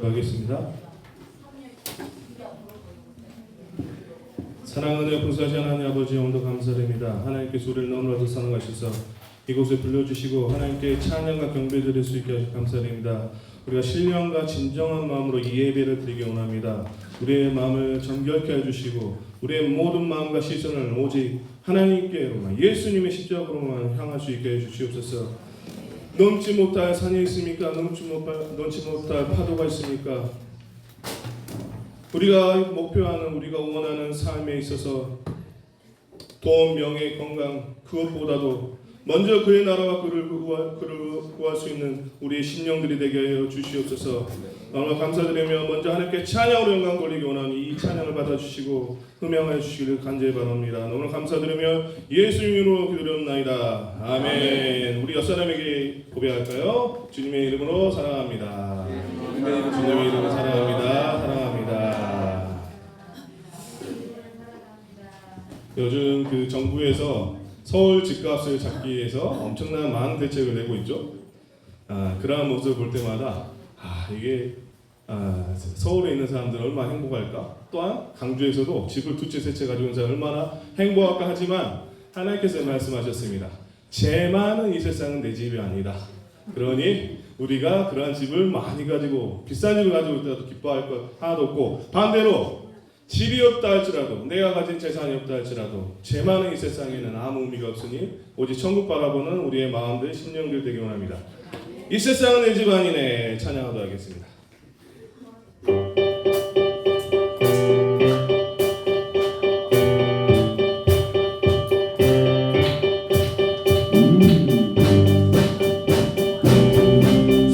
하겠습니다. 사랑하는 불사시 하나님 아버지, 오늘도 감사드립니다. 하나님께서 우리를 너무나도 사랑하셔서 이곳에 불러주시고 하나님께 찬양과 경배 드릴 수 있게 하셔서 감사드립니다. 우리가 신령과 진정한 마음으로 이 예배를 드리기 원합니다. 우리의 마음을 정결케 해주시고 우리의 모든 마음과 시선을 오직 하나님께로만, 예수님의 십자가로만 향할 수 있게 해주시옵소서. 넘지 못할 산이 있습니까? 넘지 못할 파도가 있습니까? 우리가 목표하는, 우리가 원하는 삶에 있어서 돈, 명예, 건강, 그것보다도 먼저 그의 나라와 그를 구할 수 있는 우리의 심령들이 되게 하여 주시옵소서. 너무 감사드리며 먼저 하나님께 찬양으로 영광 돌리기 원하니 이 찬양을 받아주시고 흠양하여 주시기를 간절히 바랍니다. 너무 감사드리며 예수님 이름으로 기도드렸나이다. 아멘. 우리 옆사람에게 고백할까요? 주님의 이름으로 사랑합니다. 주님의 이름으로 사랑합니다. 사랑합니다. 요즘 그 정부에서 서울 집값을 잡기 위해서 엄청난 많은 대책을 내고 있죠. 그러한 모습을 볼 때마다 이게 서울에 있는 사람들은 얼마나 행복할까? 또한 강주에서도 집을 두 채 세 채 가지고 있는 사람 얼마나 행복할까? 하지만 하나님께서 말씀하셨습니다. 재만은 이 세상은 내 집이 아니다. 그러니 우리가 그러한 집을 많이 가지고 비싼 집을 가지고 있더라도 기뻐할 것 하나도 없고, 반대로 집이 없다 할지라도, 내가 가진 재산이 없다 할지라도 재만은 이 세상에는 아무 의미가 없으니 오직 천국 바라보는 우리의 마음들, 심령들 되기 원합니다. 이 세상은 내 집 아니네. 찬양하도록 하겠습니다.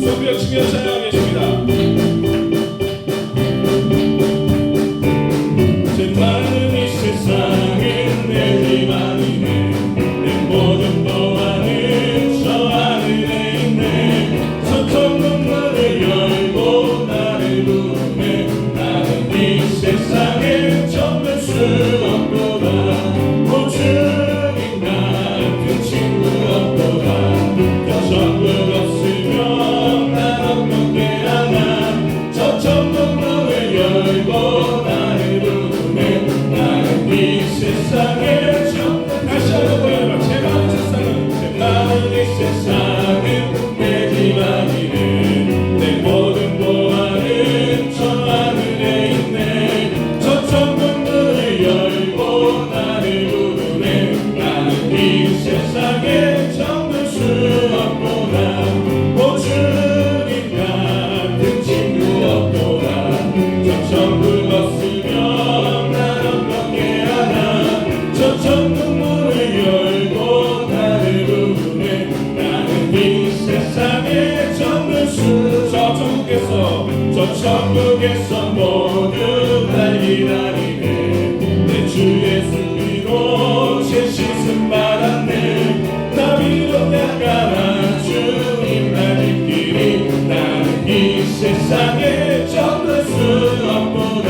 소리를 치며 찬양하겠습니다. 재만은 이 세상은 내 집 아니네. 내 모든 보안은 저 하늘에 있네. 서툰 문문을 열고 나를 부르네. 나는 이 세상에 접을 수 없도다. 고주님 같은 친구 없도다. 저 천국 없으면 난 어떻게 하나. 저 천국문을 열고 나를 부르네. 나는 이 세상에 다시 한번 보여라. 재만은 세상은, 재만은 이 세상은 내 집 아니네. 내 모든 보안은 저 하늘에 있네. 저 천국문을 열고 나를 부르네. 나는 이 세상에 정들 수 없도다. 오 주님 같은 친구 없도다. 저 천국 없으면 난 어떻게 하나. 저 천국 문을 열고 나를 부르네. 나는 이 세상에 정들 수. 저 천국에서 모두 날 기다리네. 내 주 예수 믿고 제 씻음 받았네. 나 믿어 약간한 주님 날 지키리. 나는 이 세상에 정들 수 없도다.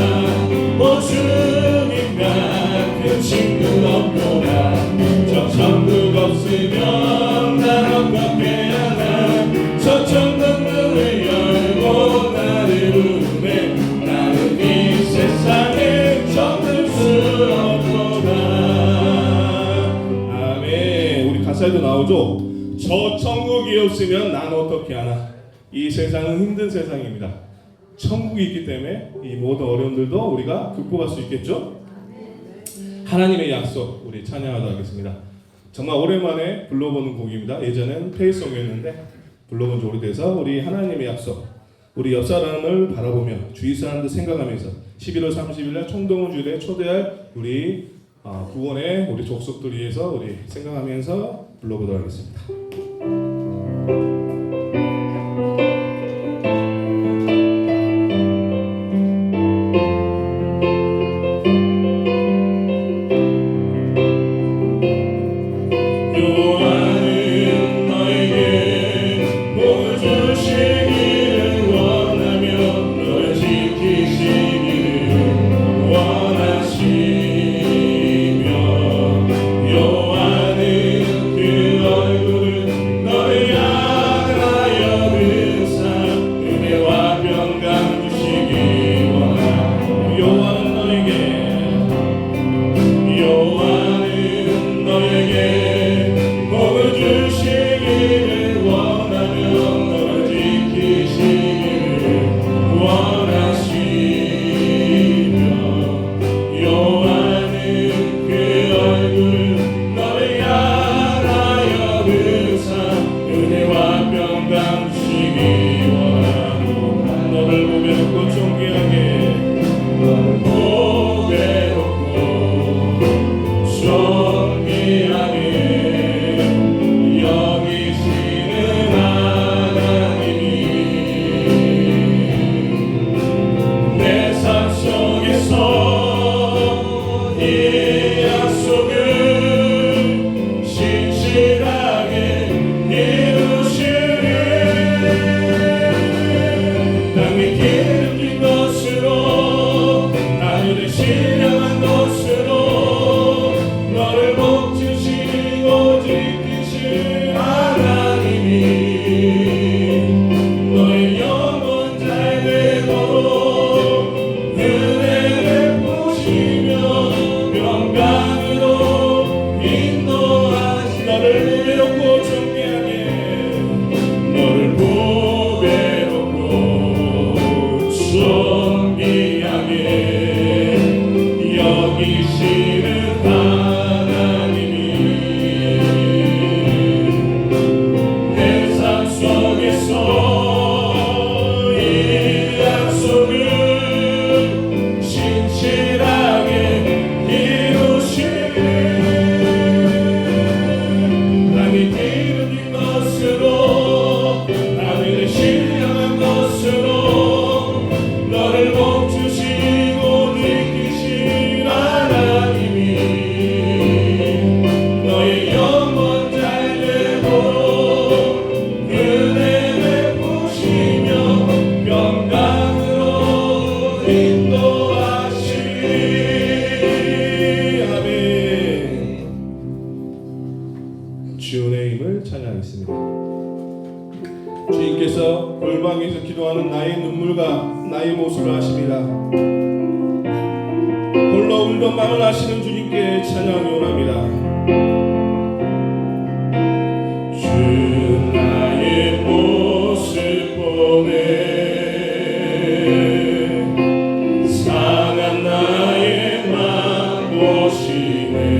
오 주님 같은 친구 없도다. 저 천국 없으면 난 어떻게 하나. 저 천국 문을 열고 나를 부르네. 나는 이 세상에 정들 수 없도다. 아멘. 우리 가사에도 나오죠. 저 천국이 없으면 난 어떻게 하나. 이 세상은 힘든 세상입니다. 천국이 있기 때문에 이 모든 어려움들도 우리가 극복할 수 있겠죠. 하나님의 약속, 우리 찬양하도록 하겠습니다. 정말 오랜만에 불러보는 곡입니다. 예전엔 페이송이었는데 불러본 지 오래돼서 우리 하나님의 약속, 우리 옆 사람을 바라보며 주위 사람들 생각하면서 11월 30일 날 총동원 주일에 초대할 우리 구원의 우리 족속들 위해서 우리 생각하면서 불러보도록 하겠습니다. 요한은 그 얼굴을 너의 주의 힘을 찬양하겠습니다. 주님께서 골방에서 기도하는 나의 눈물과 나의 모습을 아십니다. 홀로 울던 마음을 아시는 주님께 찬양을 원합니다. 주 나의 모습 보내 상한 나의 맘 보시네.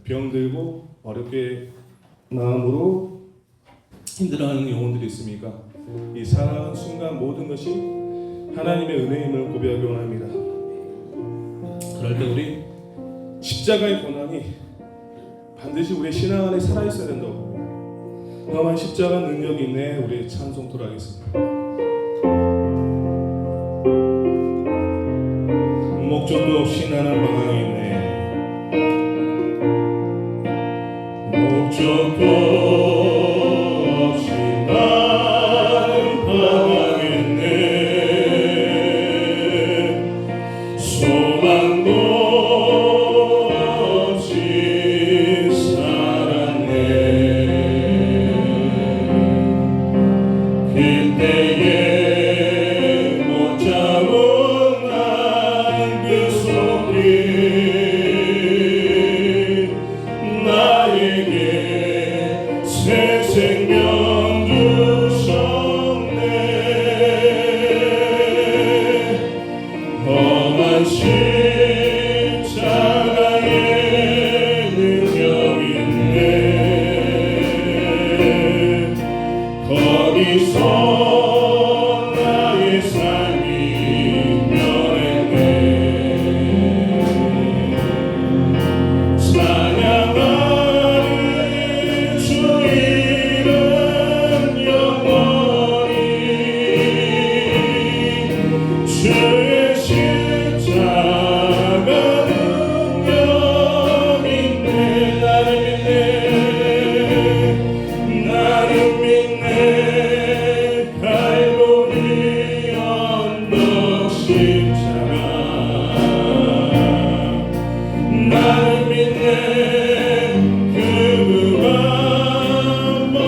병들고 어렵게 마음으로 힘들어하는 영혼들이 있습니까? 이 사랑하는 순간 모든 것이 하나님의 은혜임을 고백하기 원합니다. 그럴 때 우리 십자가의 고난이 반드시 우리의 신앙 안에 살아있어야 된다고. 험한 십자가 능력이 있네. 우리 찬송토록 하겠습니다. 목적도 없이 나는 방황이 있네. 목적도 없이 나는 방황했네. 소망도 없이 살았네. 그때에 못 잡은 난 그 손길 험한 십자가에 능력 있네. 거기서 나의 삶이 변했네. 찬양하리 주 이름 영원히. 주의 십자가 능력 있네. 나를 믿네. 나를 믿네. 갈보리 언덕 십자가. 나를 믿네. 그 누가 뭐라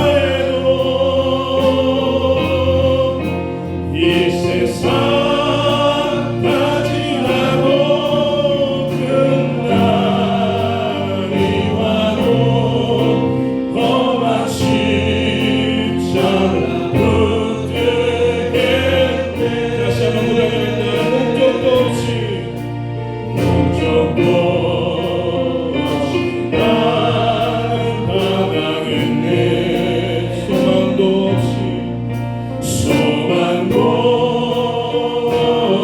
해도 이 세상 가지라고 끝날이 와도 험한 십자가 붙들겠네. 다시 한번 고백하겠네. 목적도 없이 나는 방황했네. 소망도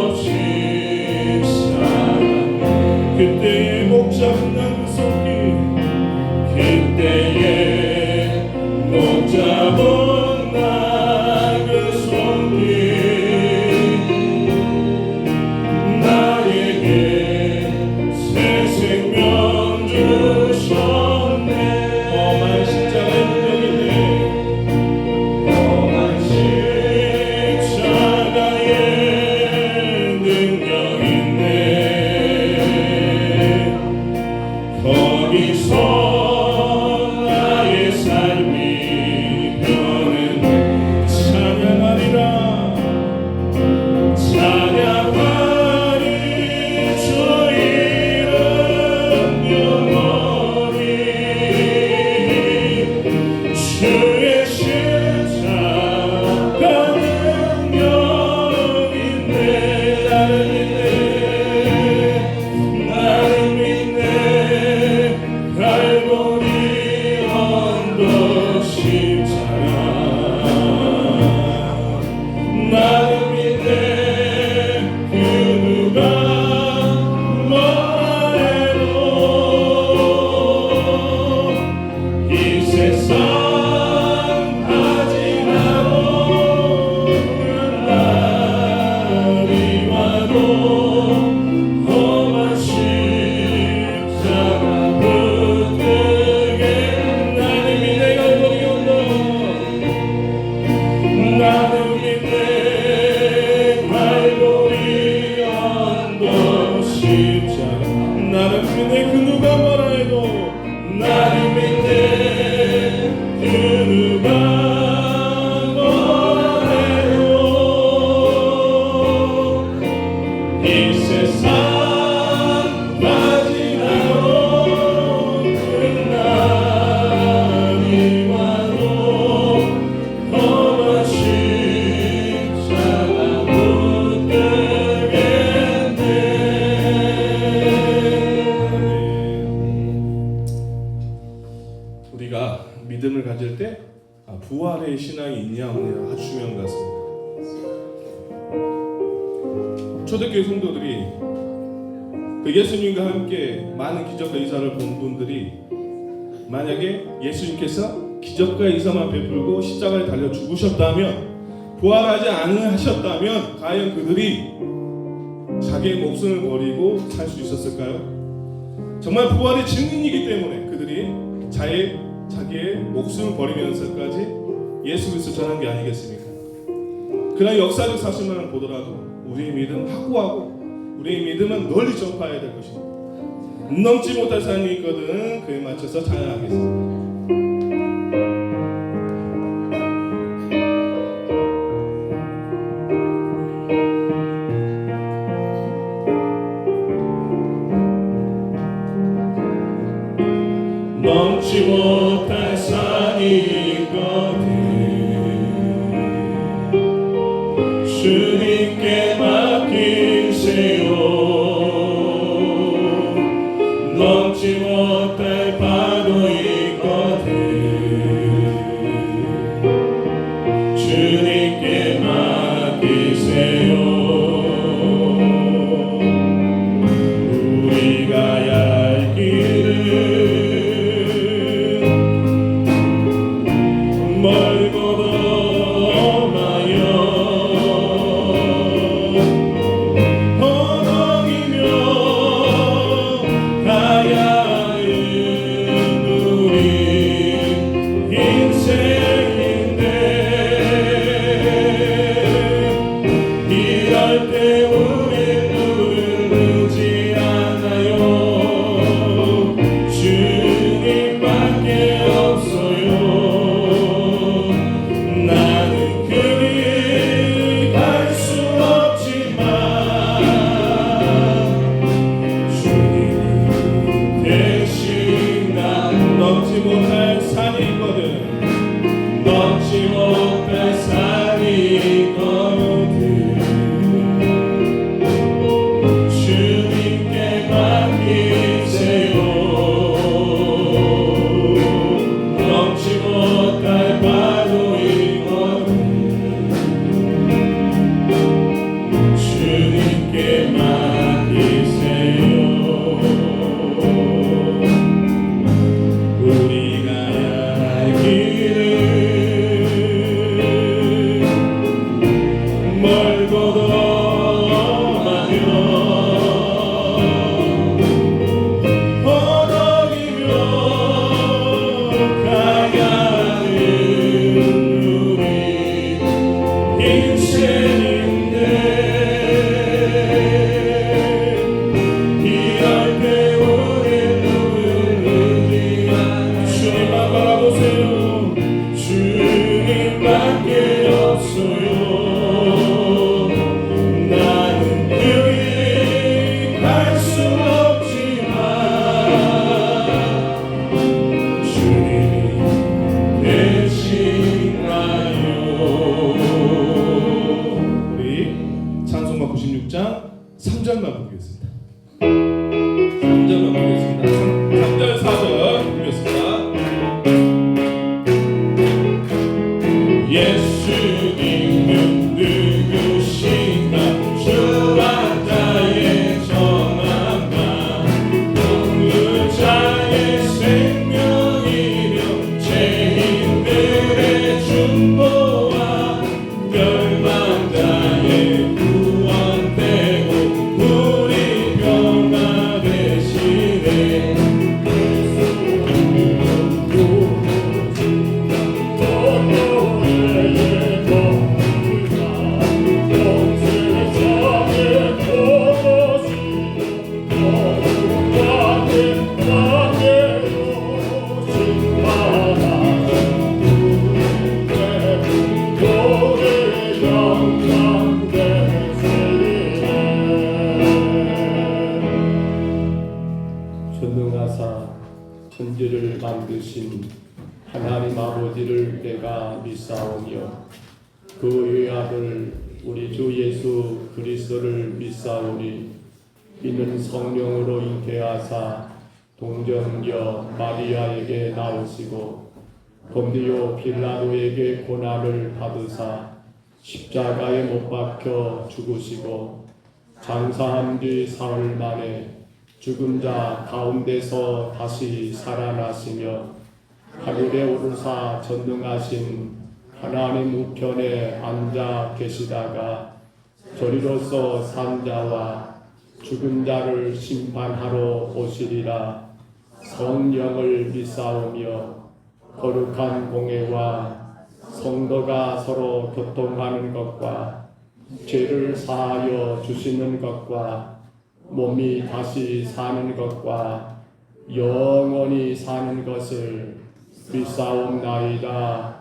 없이 살았네. 그때의 목 잡은 나그 손길, 그때의 목 잡은 나그 손길, 나에게 새 생명 주셨네. 험한 십자가의 능력 있네. 험한 십자가의 능력 있네. 거기서 나의 삶이 변했네. 찬양하리라. 찬양하리 주 이름 영원히. 주의 십자가 능력 있네. 나를 믿네. 나를 믿네. 갈보리 언덕 십자가. 나를 믿네. 그 누가 뭐라 해도 이 세상 가지라고 끝날이 와도 험한 십자가 붙들게. 나를 믿네. 갈보리 언덕. 나를 믿네. 갈보리 언덕 십자가. 나를 믿네. 그 누가 뭐라 해도. 나를 믿네. 그 누가 뭐라 해도 이 세상 가지라고 끝날이 와도 험한 십자가 붙들겠네. 우리가 믿음을 가질 때 부활의 신앙이 있냐 없냐 아주 중요한 것 같습니다. 초대교회 성도들이 그 예수님과 함께 많은 기적과 이사를 본 분들이 만약에 예수님께서 기적과 이사만 베풀고 십자가에 달려 죽으셨다면, 부활하지 않으셨다면 과연 그들이 자기의 목숨을 버리고 살 수 있었을까요? 정말 부활의 증인이기 때문에 그들이 자기의 목숨을 버리면서까지 예수 그리스도 전한 게 아니겠습니까? 그러나 역사적 사실만 보더라도 우리의 믿음 확고하고 우리의 믿음은 널리 전파해야 될 것입니다. 넘지 못할 삶이 있거든 그에 맞춰서 찬양하겠습니다. 넘지 못할 산이 있거든 주님께 맡기 있게 만드세요. 우리가 알기를 멀고도 많으며 허덕이며 가야하는 우리 인생인데 이럴 때 우리 누구를 주님만 바라보세요. 주님밖에 없어요. 나는 여기 갈 수 없지만 주님이 계시나요. 우리 찬송가 96장 3절만 보겠습니다. 3절만 보겠습니다. 3절 4절 보겠습니다. 예수님은 누구신가 주와 나의 전함과 동의자의 생명이며 죄인들의 중보와 멸망자의 구원되고 우리 변화 되시네. 전능하사 천지를 만드신 하나님 아버지를 내가 믿사오며 그의 아들 우리 주 예수 그리스도를 믿사오니 이는 성령으로 잉태하사 동정녀 마리아에게 나오시고 본디오 빌라도에게 고난을 받으사 십자가에 못 박혀 죽으시고 장사한 뒤 사흘 만에 죽은 자 가운데서 다시 살아나시며 하늘에 오르사 전능하신 하나님 우편에 앉아 계시다가 저리로서 산자와 죽은 자를 심판하러 오시리라. 성령을 믿사오며 거룩한 공회와 성도가 서로 교통하는 것과 죄를 사하여 주시는 것과 몸이 다시 사는 것과 영원히 사는 것을 믿사옵나이다.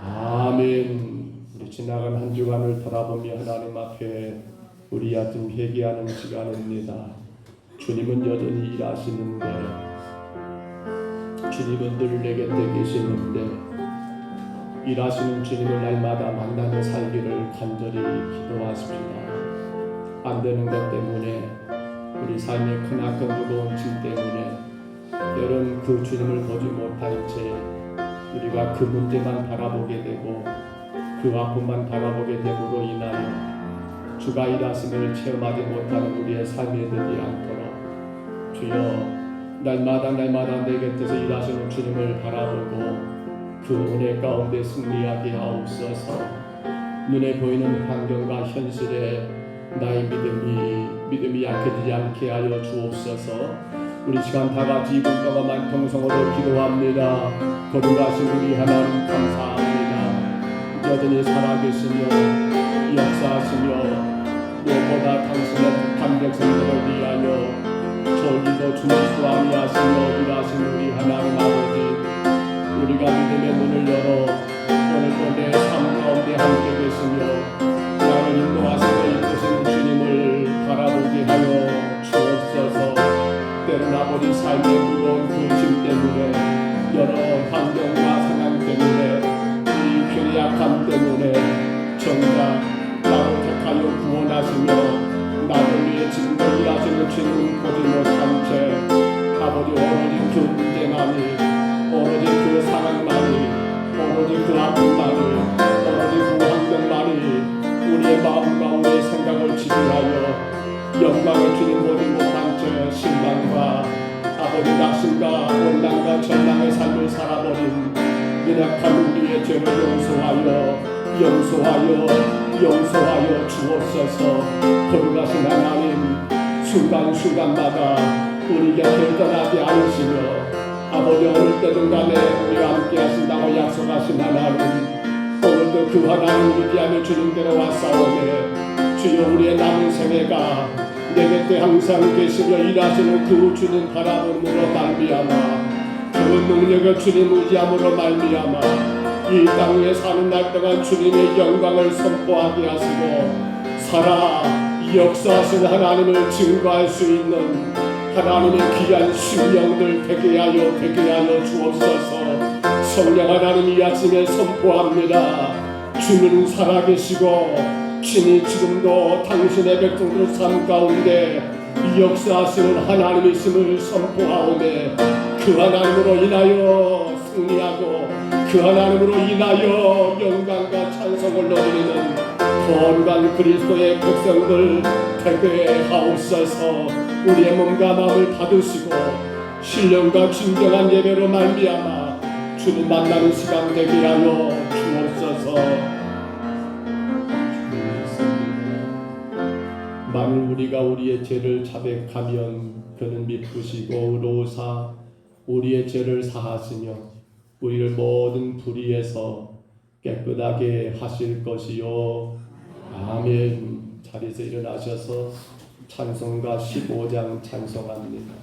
아멘. 우리 지나간 한 주간을 돌아보며 하나님 앞에 우리 아침 회개하는 시간입니다. 주님은 여전히 일하시는데, 주님은 늘 내 곁에 계시는데, 일하시는 주님을 날마다 만나며 살기를 간절히 기도하십시다. 안 되는 것 때문에, 우리 삶의 크나큰 무거운 짐 때문에 때론 그 주님을 보지 못한 채 우리가 그 문제만 바라보게 되고 그 아픔만 바라보게 됨으로 인하여 주가 일하심을 체험하지 못하는 우리의 삶이 되지 않도록 주여 날마다 내 곁에서 일하시는 주님을 바라보고 그 은혜 가운데 승리하게 하옵소서. 눈에 보이는 환경과 현실에 나의 믿음이 약해지지 않게 하여 주옵소서. 우리 시간 다 같이 이분과 만평성으로 기도합니다. 거룩하신 우리 하나님 감사합니다. 여전히 살아계시며 역사하시며 무엇보다 당신의 택한 백성들을 위하여 저기도 주님수 아니하시며 일하신 우리 하나님 아버지, 우리가 믿음의 문을 열어 오늘도 내 삶 가운데 함께 계시며 나를 인도하시며 이끄신 주님을 바라보게 하여 주옵소서. 때론 아버지 삶의 무거운 그 짐 때문에 여러 환경과 상황 때문에 우리 괴약함 때문에 정작 나를 택하여 구원하시며 나를 위해 지금도 일하시는 주님 보지 못한 채 아버지 오로지 그 문제만이, 오로지 그 상황만이, 오로지 그 아픔만이, 오로지 그 환경만이 우리의 마음과 우리의 생각을 지배하여 버린 낙심과 원망과 절망의 삶을 살아버린 연약한 우리의 죄를 용서하여 주옵소서. 거룩하신 하나님, 순간순간마다 우리 곁을 떠나지 않으시며 아버지 어느 때든 간에 우리와 함께 하신다고 약속하신 하나님, 오늘도 그 하나님 의지하며 주님께로 왔사오매 주여 우리의 남은 생애가 내 곁에 항상 계시며 일하시는 그 주님 바라봄으로 말미암아 그 능력의 주님 의지함으로 말미암아 이 땅 위에 사는 날 동안 주님의 영광을 선포하게 하시고 살아 역사하신 하나님을 증거할 수 있는 하나님의 귀한 심령들 되게 하여 주옵소서. 성령 하나님, 이 아침에 선포합니다. 주는 살아계시고 친히 지금도 당신의 백성들 삶 가운데 역사하시는 하나님이심을 선포하오매 그 하나님으로 인하여 승리하고 그 하나님으로 인하여 영광과 찬송을 드리는 거룩한 그리스도의 백성들 되게 하옵소서. 우리의 몸과 마음을 받으시고 신령과 진정한 예배로 말미암아 주님 만나는 시간 되게 하여 주옵소서. 만일 우리가 우리의 죄를 자백하면 그는 미쁘시고 의로우사 우리의 죄를 사하시며 우리를 모든 불의에서 깨끗하게 하실 것이요. 아멘. 자리에서 일어나셔서 찬송가 15장 찬송합니다.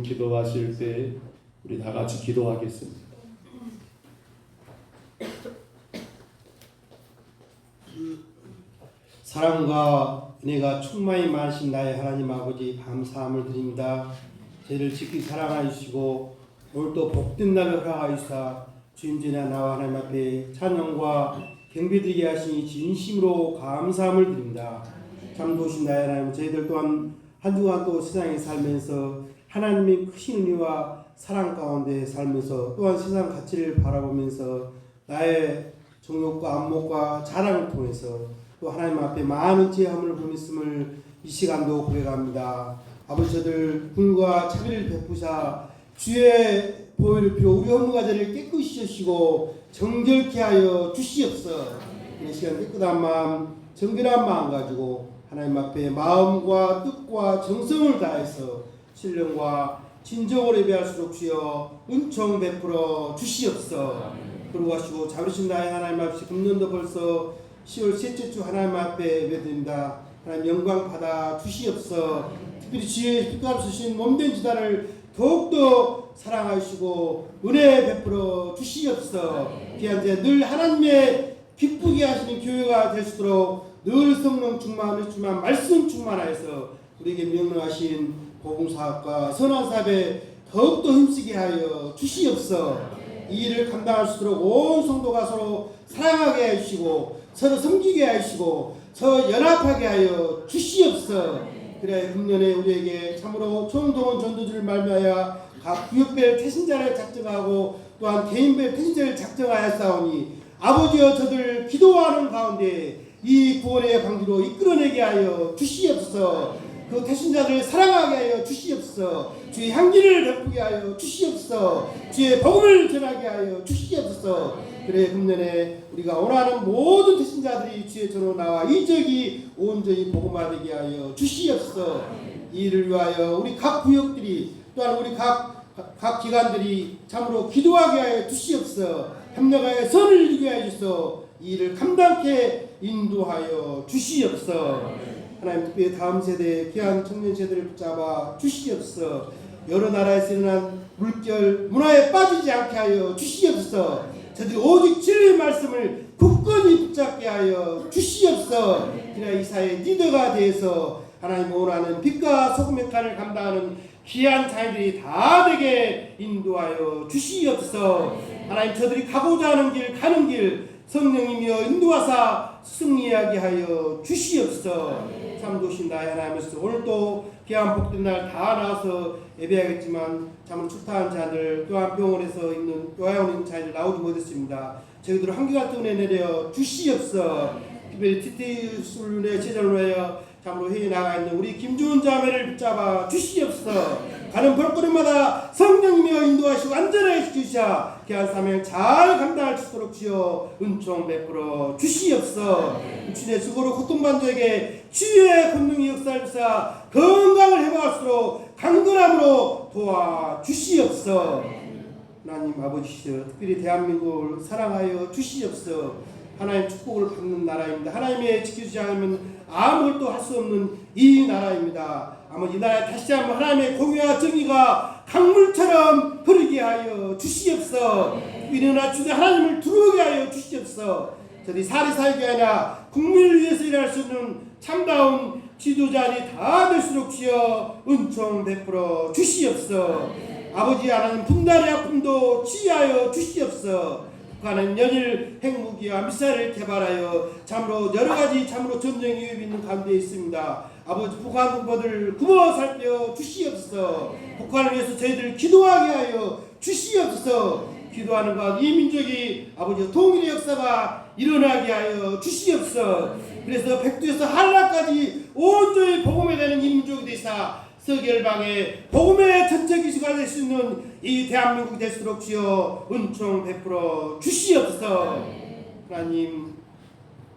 기도하실 때 우리 다 같이 기도하겠습니다. 사랑과 은혜가 충만히 많으신 나의 하나님 아버지 감사함을 드립니다. 저희를 지키 사랑하시고 오늘 또 복된 날을 허락하시사 주님 전에 나와 하나님 앞에 찬양과 경배드리게 하시니 진심으로 감사함을 드립니다. 참 도신 나의 하나님, 저희들 또한 한 주간 또 세상에 살면서 하나님의 크신 은혜와 사랑 가운데 살면서 또한 세상 가치를 바라보면서 나의 정욕과 안목과 자랑을 통해서 또 하나님 앞에 많은 죄함을 범했음을 이 시간도 고백합니다. 아버지, 저들 불과 차비를 베푸사 주의 보혈을 필요 우리 업무가들을 깨끗이 하시고 정결케 하여 주시옵소서. 이 시간 깨끗한 마음, 정결한 마음 가지고 하나님 앞에 마음과 뜻과 정성을 다해서 신령과 진정으로 예배할 수 없이여 은총 베풀어 주시옵소서. 그러고 하시고 자비로신 나의 하나님 앞에 금년도 벌써 10월 셋째 주 하나님 앞에 예배드립니다. 하나님 영광 받아 주시옵소서. 특별히 주의 빛깔 주신 몸된 지단을 더욱더 사랑하시고 은혜 베풀어 주시옵소서. 귀한 자 늘 하나님의 기쁘게 하시는 교회가 될 수 있도록 늘 성령 충만하시지만 말씀 충만하여서 우리에게 명령하신 복음사업과 선한사업에 더욱더 힘쓰게 하여 주시옵소서. 이 일을 감당할 수 있도록 온 성도가 서로 사랑하게 하시고 서로 섬기게 하시고 서로 연합하게 하여 주시옵소서. 그래야 금년에 우리에게 참으로 총동원 전도지를 말미암아 각 구역별 태신자를 작정하고 또한 개인별 태신자를 작정하였사오니 아버지여 저들 기도하는 가운데 이 구원의 방주로 이끌어내게 하여 주시옵소서. 그 태신자들을 사랑하게 하여 주시옵소서. 주의 향기를 베푸게 하여 주시옵소서. 주의 복음을 전하게 하여 주시옵소서. 그래 금년에 우리가 원하는 모든 태신자들이 주의 전으로 나와 이적이 온전히 복음화되게 하여 주시옵소서. 이 일을 위하여 우리 각 구역들이 또한 우리 각 기관들이 참으로 기도하게 하여 주시옵소서. 협력하여 선을 이루게 하여 주소서. 이 일을 감당케 인도하여 주시옵소서. 하나님, 특별히 다음 세대 귀한 청년 세대를 붙잡아 주시옵소서. 여러 나라에서 일어난 물결 문화에 빠지지 않게 하여 주시옵소서. 저들이 오직 진리의 말씀을 굳건히 붙잡게 하여 주시옵소서. 그래야 이 사회의 리더가 되어서 하나님 원하는 빛과 소금의 칸을 감당하는 귀한 자녀들이 다 되게 인도하여 주시옵소서. 하나님, 저들이 가고자 하는 길 가는 길 성령이며 인도하사 승리하게 하여 주시옵소서. 참 도신 나의 하나님께서 오늘도 귀한 복된 날 다 나와서 예배하겠지만 참 축타한 자들 또한 병원에서 있는 요양원에 있는 자들 나오지 못했습니다. 저희들 한결같은 은혜 내려 주시옵소서. 특별히 TT술의 제자로 하여 참으로 회의 나가 있는 우리 김주은 자매를 붙잡아 주시옵소서. 가는 볼거리마다 성령이며 인도하시고 안전하게 지키시사 귀한 사명 잘 감당할 수 있도록 주여 은총 베풀어 주시옵소서. 육신의 수고로 고통받는 자에게 치유의 권능이 역사하사 건강을 회복할수록 강건함으로 도와 주시옵소서. 하나님 아버지시여, 특별히 대한민국을 사랑하여 주시옵소서. 하나님 축복을 받는 나라입니다. 하나님의 지켜주지 않으면 아무것도 할 수 없는 이 나라입니다. 아버지, 이 나라에 다시 한번 하나님의 공의와 정의가 강물처럼 흐르게 하여 주시옵소서. 이르나 주대 하나님을 두려워하게 하여 주시옵소서. 저희 살이 살게 아니라 국민을 위해서 일할 수 있는 참다운 지도자들이 다 될수록 주여 은총 베풀어 주시옵소서. 아버지 하나님, 분단의 아픔도 치유하여 주시옵소서. 북한은 연일 핵무기와 미사일을 개발하여 참으로 여러가지 참으로 전쟁 위협이 있는 가운데 있습니다. 아버지, 북한 동포들을 굽어 살펴 주시옵소서. 북한을 위해서 저희들 기도하게 하여 주시옵소서. 기도하는 것 이 민족이 아버지 통일의 역사가 일어나게 하여 주시옵소서. 그래서 백두에서 한라까지 온전히 복음에 되는 이 민족이 되사 서결방에 복음의 전체기수가 될 수 있는 이 대한민국이 될수록 주여 은총 베풀어 주시옵소서. 하나님,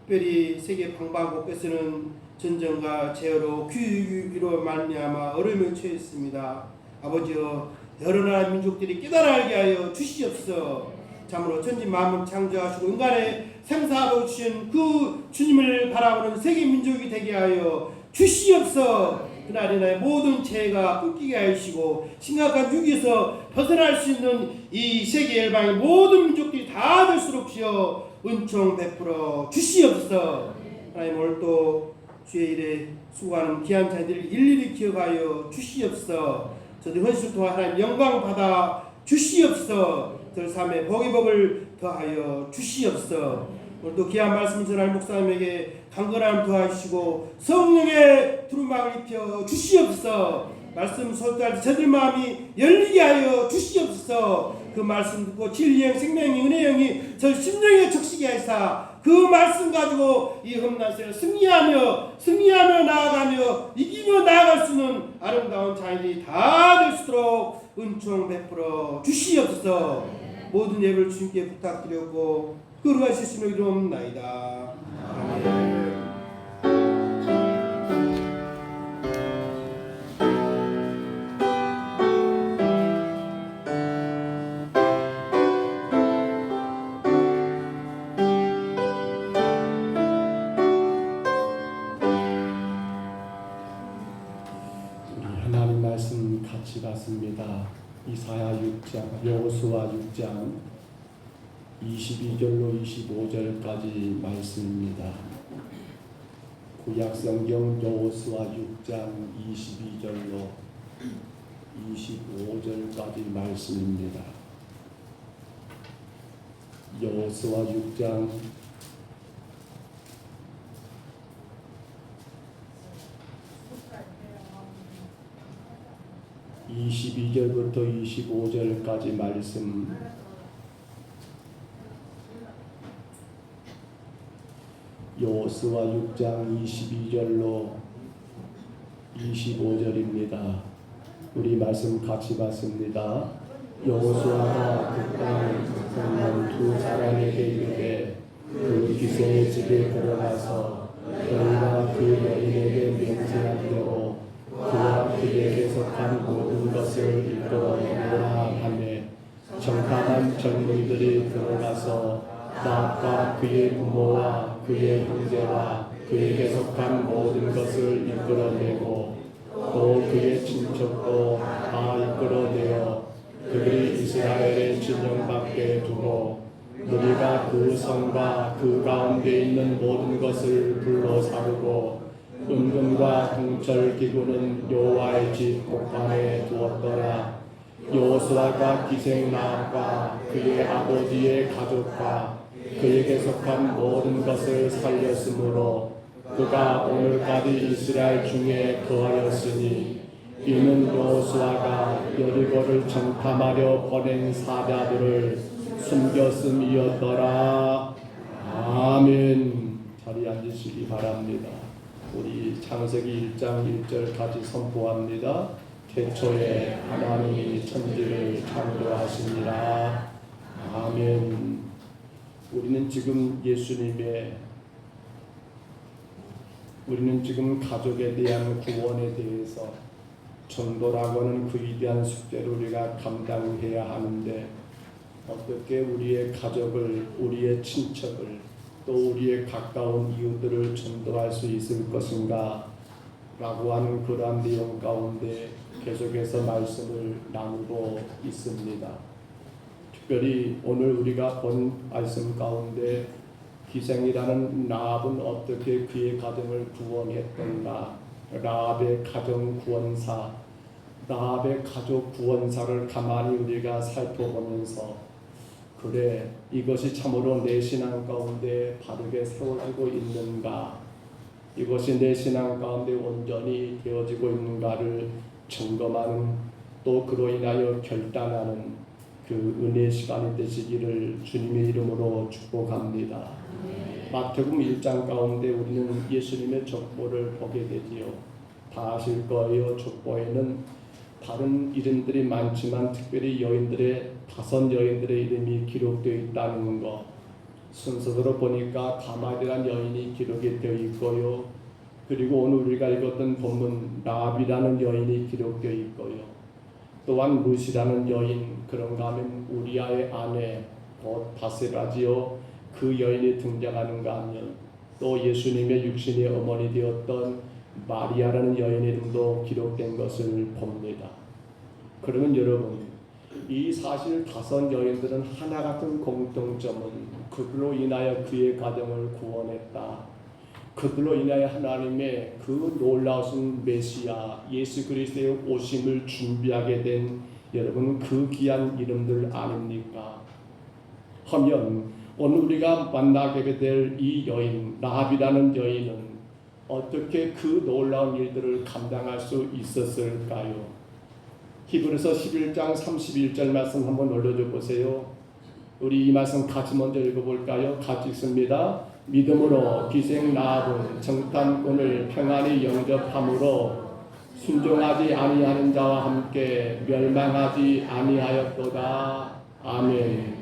특별히 세계 방방곳곳에서는 전쟁과 제어로 규율로 말미암아 어려움에 처했습니다. 아버지여, 여러 나라 민족들이 깨달아 알게 하여 주시옵소서. 참으로 천지 만물 창조하시고 인간의 생사로 주신 그 주님을 바라보는 세계 민족이 되게 하여 주시옵소서. 그날에 나의 모든 죄가 끊기게 하시고 심각한 위기에서 벗어날 수 있는 이 세계 열방의 모든 민족들이 다 될수록 주여 은총 베풀어 주시옵소서. 하나님, 오늘 또 주의 일에 수고하는 귀한 자들을 일일이 기억하여 주시옵소서. 저들 헌신을 통하 하나님 영광 받아 주시옵소서. 저들 삶에 복의 복을 더하여 주시옵소서. 오늘도 귀한 말씀 전할 목사님에게 강건함을 더하시고 성령의 두루마음을 입혀 주시옵소서. 말씀 소유할 때 저들 마음이 열리게 하여 주시옵소서. 그 말씀 듣고 진리의 생명이 은혜영이 저 심령에 적시게 하시사 그 말씀 가지고 이 험난 세를 승리하며 나아가며 이기며 나아갈 수 있는 아름다운 자녀들이 다 될 수 있도록 은총 베풀어 주시옵소서. 모든 예배를 주님께 부탁드렸고 그러하실 수 있는 이름나이다. 아멘. 하나님 말씀 같이 봤습니다. 이사야 6장, 여호수아 6장 22절로 25절까지 말씀입니다. 구약성경 여호수아 6장 22절로 25절까지 말씀입니다. 여호수아 6장 22절부터 25절까지 말씀. 여호수아 6장 22절로 25절입니다. 우리 말씀 같이 봤습니다. 여호수아가 그 땅을 생한 두 사람에게 이르되 그 기생의 집에 들어가서 너희가 그 여인에게 맹세한 대로 그와 그에게 속한 모든 것을 이끌어내라 하며 정탐한 젊은이들이 들어가서 나합과 그의 부모와 그의 형제와 그에게 속한 모든 것을 이끌어내고 또 그의 친척도 다 이끌어내어 그들이 이스라엘의 진영 밖에 두고 너희가 그 성과 그 가운데 있는 모든 것을 불러 사르고 은금과 동철 기구는 여호와의 집 복판에 두었더라. 여호수아가 기생 나합과 그의 아버지의 가족과 그에게 속한 모든 것을 살렸으므로 그가 오늘까지 이스라엘 중에 거하였으니 이는 여호수아가 여리고를 정탐하려 보낸 사자들을 숨겼음이었더라. 아멘. 자리에 앉으시기 바랍니다. 우리 창세기 1장 1절까지 선포합니다. 태초에 하나님이 천지를 창조하시니라. 아멘. 우리는 지금 가족에 대한 구원에 대해서 전도라고 하는 그 위대한 숙제를 우리가 감당해야 하는데 어떻게 우리의 가족을, 우리의 친척을, 또 우리의 가까운 이웃들을 전도할 수 있을 것인가 라고 하는 그러한 내용 가운데 계속해서 말씀을 나누고 있습니다. 특별히 오늘 우리가 본 말씀 가운데 기생이라는 라합은 어떻게 그의 가정을 구원했던가, 라합의 가정 구원사, 라합의 가족 구원사를 가만히 우리가 살펴보면서 그래, 이것이 참으로 내 신앙 가운데 바르게 세워지고 있는가, 이것이 내 신앙 가운데 온전히 되어지고 있는가를 점검하는, 또 그로 인하여 결단하는 그 은혜의 시간이 되시기를 주님의 이름으로 축복합니다. 마태복음 1장 가운데 우리는 예수님의 족보를 보게 되지요. 다 아실 거예요. 족보에는 다른 이름들이 많지만 특별히 여인들의 5 여인들의 이름이 기록되어 있다는 것. 순서대로 보니까 다말이라는 여인이 기록이 되어 있고요. 그리고 오늘 우리가 읽었던 본문 라합이라는 여인이 기록되어 있고요. 또한 룻이라는 여인, 그런가 하면 우리아의 아내 곧 바세바지요, 그 여인이 등장하는가 하면 또 예수님의 육신의 어머니 되었던 마리아라는 여인의 이름도 기록된 것을 봅니다. 그러면 여러분, 이 사실 5 여인들은 하나 같은 공통점은 그로 인하여 그의 가정을 구원했다. 그들로 인하여 하나님의 그 놀라우신 메시아 예수 그리스도의 오심을 준비하게 된 여러분 그 귀한 이름들 아닙니까? 하면 오늘 우리가 만나게 될 이 여인 라합이라는 여인은 어떻게 그 놀라운 일들을 감당할 수 있었을까요? 히브리서 11장 31절 말씀 한번 올려줘 보세요. 우리 이 말씀 같이 먼저 읽어볼까요? 같이 읽습니다. 믿음으로 기생 라합은 정탐꾼을 평안히 영접함으로 순종하지 아니하는 자와 함께 멸망하지 아니하였도다. 아멘.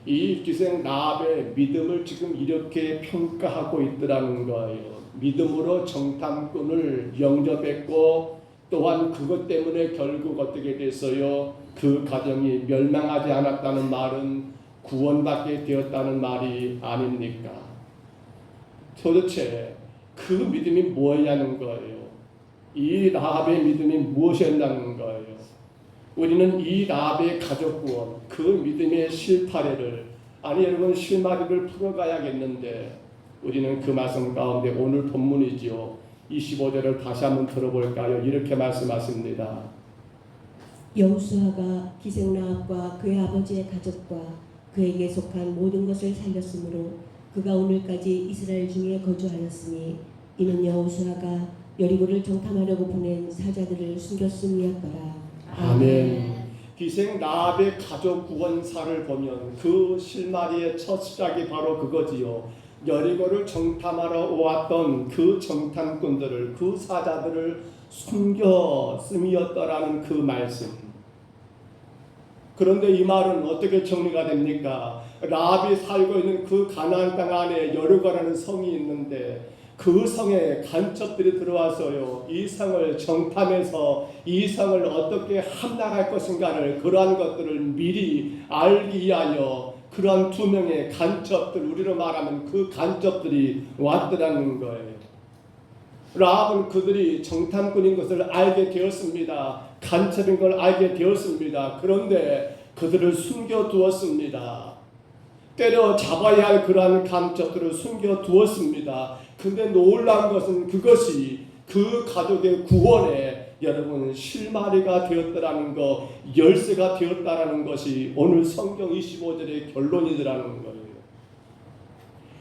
이 기생 라합의 믿음을 지금 이렇게 평가하고 있더라는 거예요. 믿음으로 정탐꾼을 영접했고 또한 그것 때문에 결국 어떻게 됐어요? 그 가정이 멸망하지 않았다는 말은 구원받게 되었다는 말이 아닙니까? 도대체 그 믿음이 뭐냐는 거예요. 이 라합의 믿음이 무엇이었냐는 거예요. 우리는 이 라합의 가족 구원, 그 믿음의 실타래를 아니 여러분 실마리를 풀어가야겠는데 우리는 그 말씀 가운데 오늘 본문이지요. 25절을 다시 한번 들어볼까요? 이렇게 말씀하십니다. 여호수아가 기생 라합과 그의 아버지의 가족과 그에게 속한 모든 것을 살렸으므로 그가 오늘까지 이스라엘 중에 거주하였으니 이는 여호수아가 여리고를 정탐하려고 보낸 사자들을 숨겼음이었더라. 아멘. 기생 라합의 가족 구원사를 보면 그 실마리의 첫 시작이 바로 그거지요. 여리고를 정탐하러 왔던 그 정탐꾼들을 그 사자들을 숨겼음이었더라는 그 말씀. 그런데 이 말은 어떻게 정리가 됩니까? 라합이 살고 있는 그 가나안 땅 안에 여리고라는 성이 있는데 그 성에 간첩들이 들어와서요 이 성을 정탐해서 이 성을 어떻게 함락할 것인가를 그러한 것들을 미리 알기 위하여 그러한 두 명의 간첩들 우리로 말하면 그 간첩들이 왔더라는 거예요. 라합은 그들이 정탐꾼인 것을 알게 되었습니다. 간첩인 걸 알게 되었습니다. 그런데 그들을 숨겨두었습니다. 때려 잡아야 할 그러한 간첩들을 숨겨두었습니다. 근데 놀라운 것은 그것이 그 가족의 구원에 여러분 실마리가 되었다라는 것, 열쇠가 되었다라는 것이 오늘 성경 25절의 결론이더라는 거예요.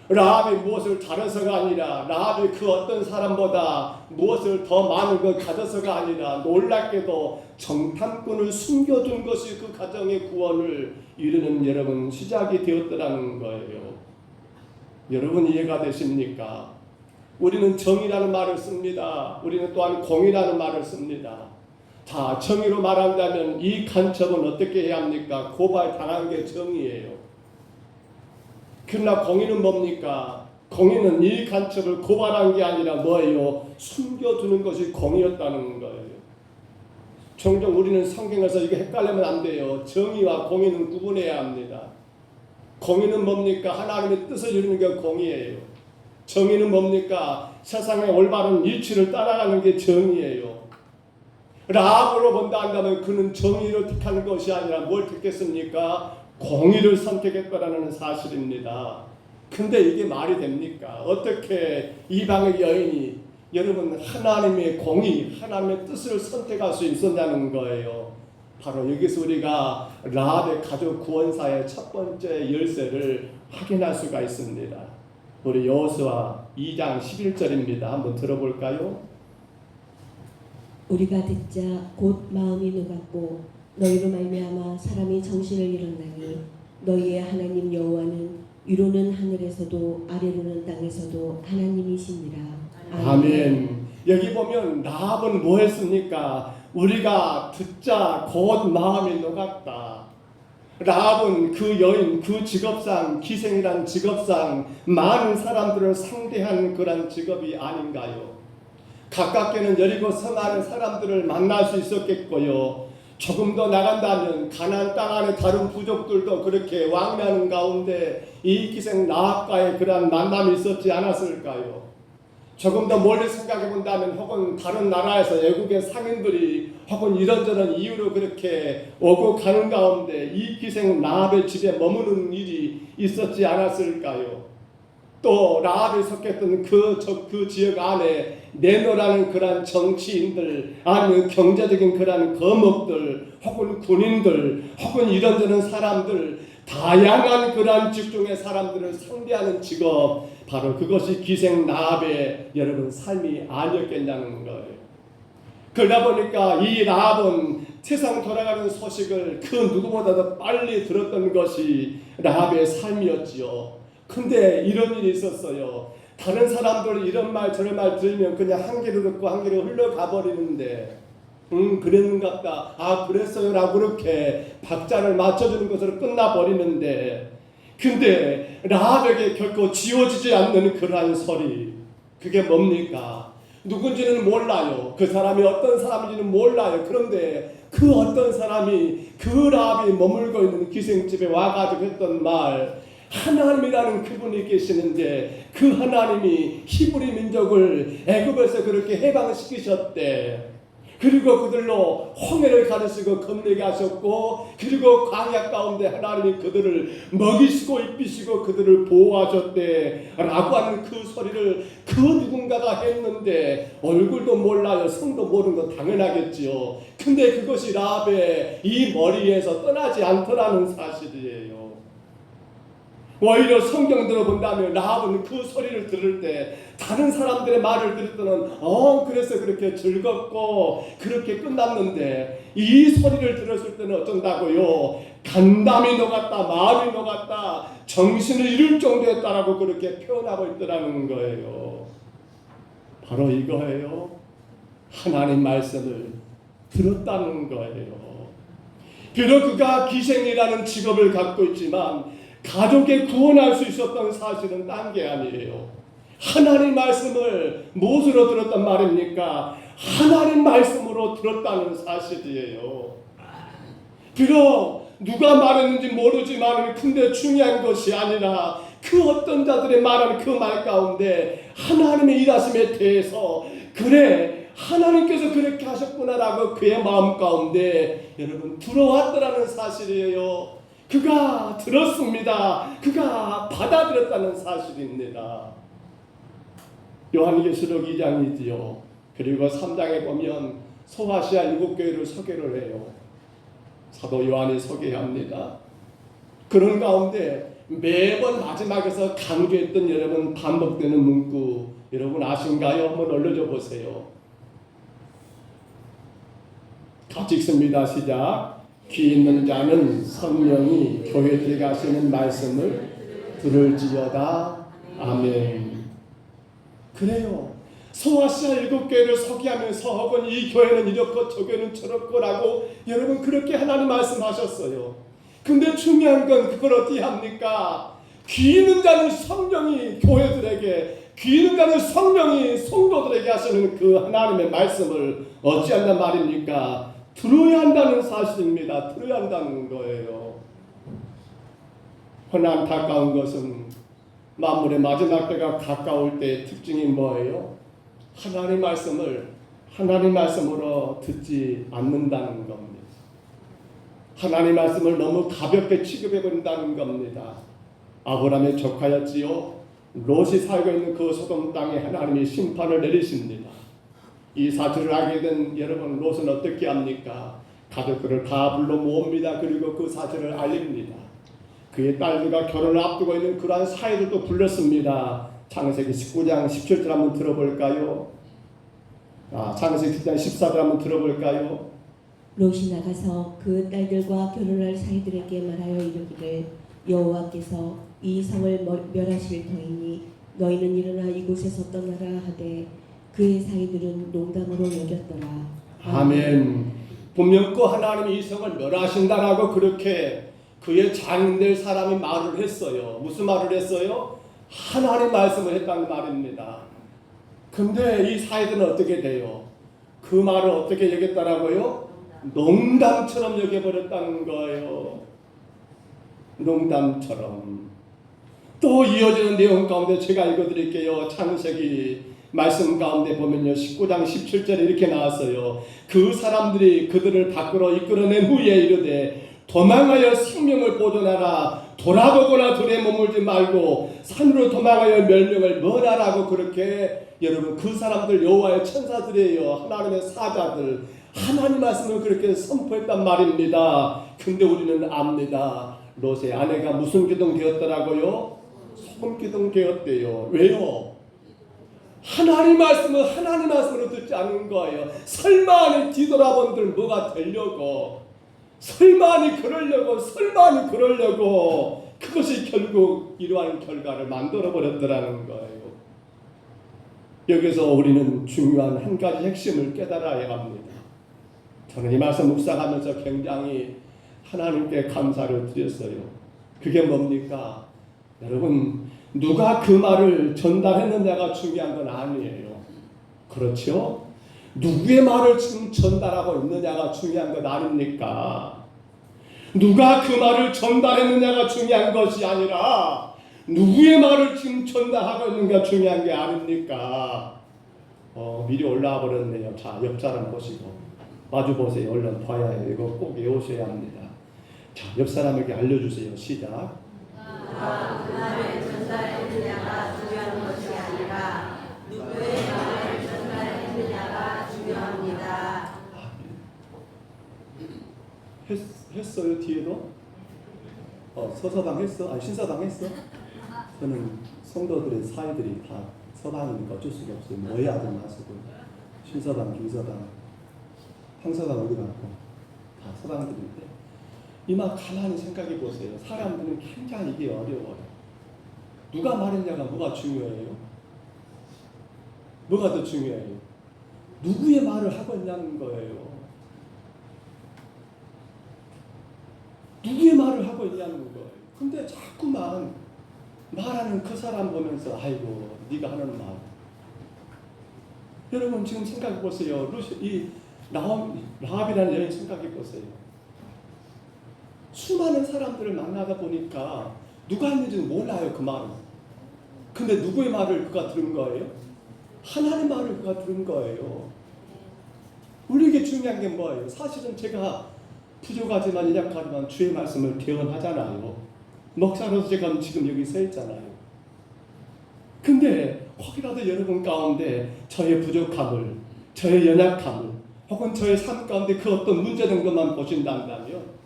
라합이 무엇을 잘해서가 아니라 라합이 그 어떤 사람보다 무엇을 더 많은 걸 가져서가 아니라 놀랍게도 정탐꾼을 숨겨둔 것이 그 가정의 구원을 이루는 여러분 시작이 되었더라는 거예요. 여러분 이해가 되십니까? 우리는 정의라는 말을 씁니다. 우리는 또한 공의라는 말을 씁니다. 자, 정의로 말한다면 이 간첩은 어떻게 해야 합니까? 고발당한 게 정의예요. 그러나 공의는 뭡니까? 공의는 이 간첩을 고발한 게 아니라 뭐예요? 숨겨두는 것이 공의였다는 거예요. 종종 우리는 성경에서 이거 헷갈리면 안 돼요. 정의와 공의는 구분해야 합니다. 공의는 뭡니까? 하나님의 뜻을 이루는 게 공의예요. 정의는 뭡니까? 세상의 올바른 이치를 따라가는 게 정의예요. 라합으로 본다 한다면 그는 정의를 택하는 것이 아니라 뭘 택했습니까? 공의를 선택했다라는 사실입니다. 근데 이게 말이 됩니까? 어떻게 이방의 여인이 여러분 하나님의 공의, 하나님의 뜻을 선택할 수 있었냐는 거예요. 바로 여기서 우리가 라합의 가족 구원사의 첫 번째 열쇠를 확인할 수가 있습니다. 우리 여호수아 2장 11절입니다. 한번 들어볼까요? 우리가 듣자 곧 마음이 녹았고 너희로 말미암아 사람이 정신을 잃었나니 너희의 하나님 여호와는 위로는 하늘에서도 아래로는 땅에서도 하나님이시니라. 아멘. 여기 보면 라합은 뭐 했습니까? 우리가 듣자 곧 마음이 녹았다. 라합은 그 여인, 그 직업상, 기생이란 직업상 많은 사람들을 상대한 그런 직업이 아닌가요? 가깝게는 여리고 성 안의 사람들을 만날 수 있었겠고요. 조금 더 나간다면 가나안 땅 안의 다른 부족들도 그렇게 왕래하는 가운데 이 기생 라합과의 그러한 만남이 있었지 않았을까요? 조금 더 멀리 생각해 본다면 혹은 다른 나라에서 외국의 상인들이 혹은 이런저런 이유로 그렇게 오고 가는 가운데 이 기생 라합의 집에 머무는 일이 있었지 않았을까요? 또 라합이 속했던 그 지역 안에 내노라는 그러한 정치인들 아니면 경제적인 그러한 거목들 혹은 군인들 혹은 이런저런 사람들 다양한 그러한 직종의 사람들을 상대하는 직업 바로 그것이 기생 라합의 여러분 삶이 아니었겠냐는 거예요. 그러다 보니까 이 라합은 세상 돌아가는 소식을 그 누구보다도 빨리 들었던 것이 라합의 삶이었지요. 근데 이런 일이 있었어요. 다른 사람들 이런 말 저런 말 들으면 그냥 한 귀로 듣고 한 귀로 흘러가 버리는데 그랬는갑다. 아 그랬어요 라고 그렇게 박자를 맞춰주는 것으로 끝나버리는데 근데 라합에게 결코 지워지지 않는 그러한 소리 그게 뭡니까? 누군지는 몰라요. 그 사람이 어떤 사람인지는 몰라요. 그런데 그 어떤 사람이 그 라합이 머물고 있는 기생집에 와가지고 했던 말 하나님이라는 그분이 계시는데 그 하나님이 히브리 민족을 애굽에서 그렇게 해방시키셨대. 그리고 그들로 홍해를 가르시고 건너게 하셨고 그리고 광야 가운데 하나님이 그들을 먹이시고 입히시고 그들을 보호하셨대 라고 하는 그 소리를 그 누군가가 했는데 얼굴도 몰라요. 성도 모르는 거 당연하겠지요. 근데 그것이 라합의 이 머리에서 떠나지 않더라는 사실이에요. 오히려 성경들을 본다면 라합은 그 소리를 들을 때 다른 사람들의 말을 들을 때는 그래서 그렇게 즐겁고 그렇게 끝났는데 이 소리를 들었을 때는 어쩐다고요? 간담이 녹았다, 마음이 녹았다, 정신을 잃을 정도였다라고 그렇게 표현하고 있더라는 거예요. 바로 이거예요. 하나님 말씀을 들었다는 거예요. 비록 그가 기생이라는 직업을 갖고 있지만 가족에 구원할 수 있었던 사실은 딴 게 아니에요. 하나님 말씀을 무엇으로 들었단 말입니까? 하나님 말씀으로 들었다는 사실이에요. 비록 누가 말했는지 모르지만 근데 중요한 것이 아니라 그 어떤 자들의 말하는 그 말 가운데 하나님의 일하심에 대해서 그래 하나님께서 그렇게 하셨구나라고 그의 마음 가운데 여러분 들어왔더라는 사실이에요. 그가 들었습니다. 그가 받아들였다는 사실입니다. 요한계시록 2장이지요. 그리고 3장에 보면 소아시아 7교회를 소개를 해요. 사도 요한이 소개합니다. 그런 가운데 매번 마지막에서 강조했던 여러분 반복되는 문구 여러분 아신가요? 한번 올려줘 보세요. 같이 읽습니다. 시작. 귀 있는 자는 성령이 교회들에게 하시는 말씀을 들을지어다. 아멘. 그래요. 소아시아 7교회를 소개하면서 혹은 이 교회는 이렇고 저 교회는 저렇고라고 여러분 그렇게 하나님 말씀하셨어요. 근데 중요한 건 그걸 어떻게 합니까? 귀 있는 자는 성령이 교회들에게 귀 있는 자는 성령이 성도들에게 하시는 그 하나님의 말씀을 어찌한단 말입니까? 들어야 한다는 사실입니다. 들어야 한다는 거예요. 그러나 안타까운 것은 만물의 마지막 때가 가까울 때의 특징이 뭐예요? 하나님 말씀을 하나님 말씀으로 듣지 않는다는 겁니다. 하나님 말씀을 너무 가볍게 취급해버린다는 겁니다. 아브라함의 조카였지요. 롯이 살고 있는 그 소돔 땅에 하나님이 심판을 내리십니다. 이 사실을 알게 된 여러분 롯은 어떻게 합니까? 가족들을 다 불러 모읍니다. 그리고 그 사실을 알립니다. 그의 딸들과 결혼을 앞두고 있는 그러한 사이들도 불렀습니다. 창세기 19장 17절 한번 들어볼까요? 창세기 10장 14절 한번 들어볼까요? 롯이 나가서 그 딸들과 결혼할 사이들에게 말하여 이르기를 여호와께서 이 성을 멸하실 터이니 너희는 일어나 이곳에서 떠나라 하되 그의 사이들은 농담으로 여겼더라. 아멘. 분명 그 하나님이 이 성을 멸하신다라고 그렇게 그의 장인될 사람이 말을 했어요. 무슨 말을 했어요? 하나님 말씀을 했다는 말입니다. 근데 이 사이들은 어떻게 돼요? 그 말을 어떻게 여겼다라고요? 농담처럼 여겨버렸다는 거예요. 농담처럼. 또 이어지는 내용 가운데 제가 읽어드릴게요. 창세기 말씀 가운데 보면요 19장 17절에 이렇게 나왔어요. 그 사람들이 그들을 밖으로 이끌어낸 후에 이르되 도망하여 생명을 보존하라. 돌아보거나 들에 머물지 말고 산으로 도망하여 멸명을 면하라고 그렇게 여러분 그 사람들 여호와의 천사들이에요. 하나님의 사자들 하나님 말씀을 그렇게 선포했단 말입니다. 근데 우리는 압니다. 롯의 아내가 무슨 기둥 되었더라고요? 소금 기둥 되었대요. 왜요? 하나님 말씀으로 듣지 않은 거예요. 설마니 뒤돌아본들 뭐가 되려고, 설마니 그러려고 그것이 결국 이러한 결과를 만들어 버렸더라는 거예요. 여기서 우리는 중요한 한 가지 핵심을 깨달아야 합니다. 저는 이 말씀 묵상하면서 굉장히 하나님께 감사를 드렸어요. 그게 뭡니까? 여러분, 누가 그 말을 전달했느냐가 중요한 건 아니에요. 그렇죠? 누구의 말을 지금 전달하고 있느냐가 중요한 것 아닙니까? 누가 그 말을 전달했느냐가 중요한 것이 아니라 누구의 말을 지금 전달하고 있는가 중요한 게 아닙니까? 미리 올라와 버렸네요. 자, 옆 사람 보시고 마주 보세요. 얼른 봐야 해요. 이거 꼭 외우셔야 합니다. 자, 옆 사람에게 알려주세요. 시작. 그 말을 전달했느냐가 중요한 것이 아니라 누구의 말을 전달했느냐가 중요합니다. 했어요 뒤에도? 서서당 했어? 아니 신서당 했어? 저는 성도들의 사이들이 다 서당이니까 어쩔 수가 없어요. 뭐야 하지 마시고 신서당, 김서당, 황서당 어디 갔고 다 서당들인데 이만 가만히 생각해 보세요. 사람들은 굉장히 이게 어려워요. 누가 말했냐가 뭐가 중요해요? 뭐가 더 중요해요? 누구의 말을 하고 있냐는 거예요. 누구의 말을 하고 있냐는 거예요. 근데 자꾸만 말하는 그 사람 보면서 아이고 네가 하는 말. 여러분 지금 생각해 보세요. 이 라합이라는 여인 생각해 보세요. 수많은 사람들을 만나다 보니까 누가 했는지는 몰라요. 그 말은. 근데 누구의 말을 그가 들은 거예요? 하나님의 말을 그가 들은 거예요. 우리에게 중요한 게 뭐예요? 사실은 제가 부족하지만 약하지만 주의 말씀을 개헌하잖아요. 목사로서 제가 지금 여기 서 있잖아요. 근데 혹이라도 여러분 가운데 저의 부족함을, 저의 연약함을 혹은 저의 삶 가운데 그 어떤 문제된 것만 보신다면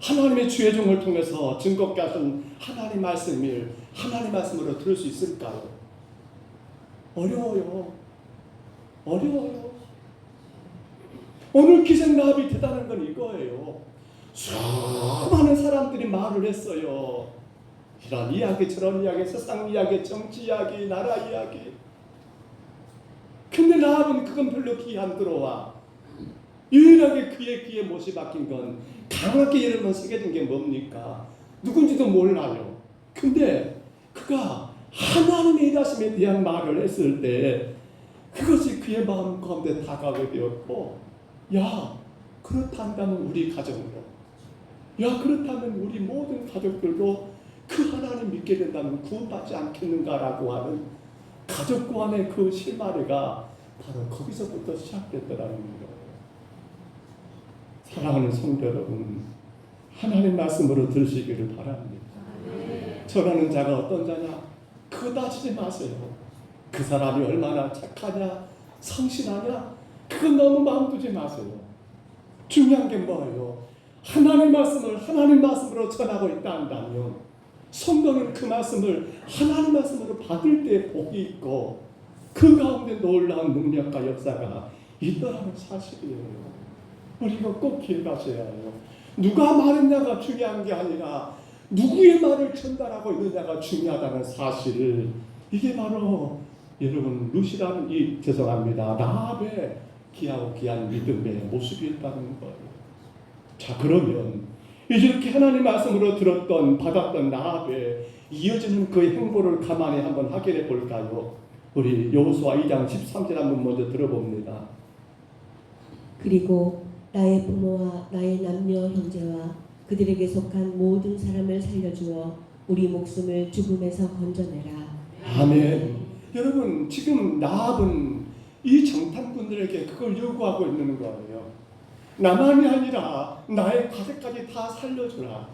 하나님의 주의 종을 통해서 증거케 하신 하나님 말씀을 하나님 말씀으로 들을 수 있을까요? 어려워요. 오늘 기생라합이 대단한 건 이거예요. 수많은 사람들이 말을 했어요. 이런 이야기 저런 이야기 세상 이야기 정치 이야기 나라 이야기. 근데 라합은 그건 별로 귀에 안 들어와. 유일하게 그의 귀에 못이 박힌 건 강하게 이름은 새겨진 게 뭡니까? 누군지도 몰라요. 근데 그가 하나님의 일하심에 대한 말을 했을 때 그것이 그의 마음 가운데 다가오게 되었고 야 그렇다면 우리 가정으로 그렇다면 우리 모든 가족들도 그 하나님 믿게 된다면 구원받지 않겠는가라고 하는 가족 간의 그 실마리가 바로 거기서부터 시작됐더라는 거예요. 사랑하는 성도 여러분, 하나님 말씀으로 들으시기를 바랍니다. 전하는 자가 어떤 자냐? 그거 따지지 마세요. 그 사람이 얼마나 착하냐, 성실하냐, 그건 너무 마음 두지 마세요. 중요한 게 뭐예요? 하나님 말씀으로 전하고 있다 한다면 성도는 그 말씀을 하나님 말씀으로 받을 때 복이 있고 그 가운데 놀라운 능력과 역사가 있더라는 사실이에요. 우리가 꼭 기억하셔야 해요. 누가 말했냐가 중요한 게 아니라 누구의 말을 전달하고 있느냐가 중요하다는 사실을 이게 바로 여러분 루시라는 죄송합니다. 라합의 귀하고 귀한 믿음의 모습이었다는 거예요. 자 그러면 이렇게 하나님 말씀으로 받았던 라합의 이어지는 그의 행보를 가만히 한번 확인해 볼까요? 우리 여호수아 2장 13절 한번 먼저 들어봅니다. 그리고 나의 부모와 나의 남녀 형제와 그들에게 속한 모든 사람을 살려주어 우리 목숨을 죽음에서 건져내라. 아멘. 여러분 지금 라합은 이 정탐꾼들에게 그걸 요구하고 있는 거예요. 나만이 아니라 나의 가족까지 다 살려주라.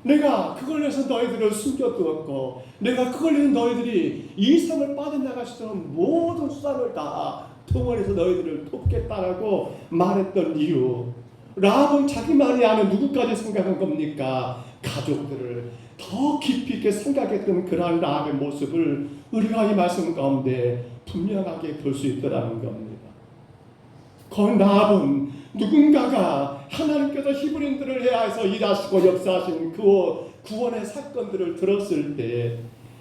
내가 그걸 위해서 너희들을 숨겨두었고 내가 그걸 위해서 너희들이 이 삶을 빠져나갈 수 있는 모든 수단을 다 동원해서 너희들을 돕겠다라고 말했던 이유, 라합은 자기만이 아는 누구까지 생각한 겁니까? 가족들을 더 깊이 있게 생각했던 그러한 라합의 모습을 우리가 이 말씀 가운데 분명하게 볼 수 있더라는 겁니다. 그 라합은 누군가가 하나님께서 히브리인들을 해야해서 일하시고 역사하신 그 구원의 사건들을 들었을 때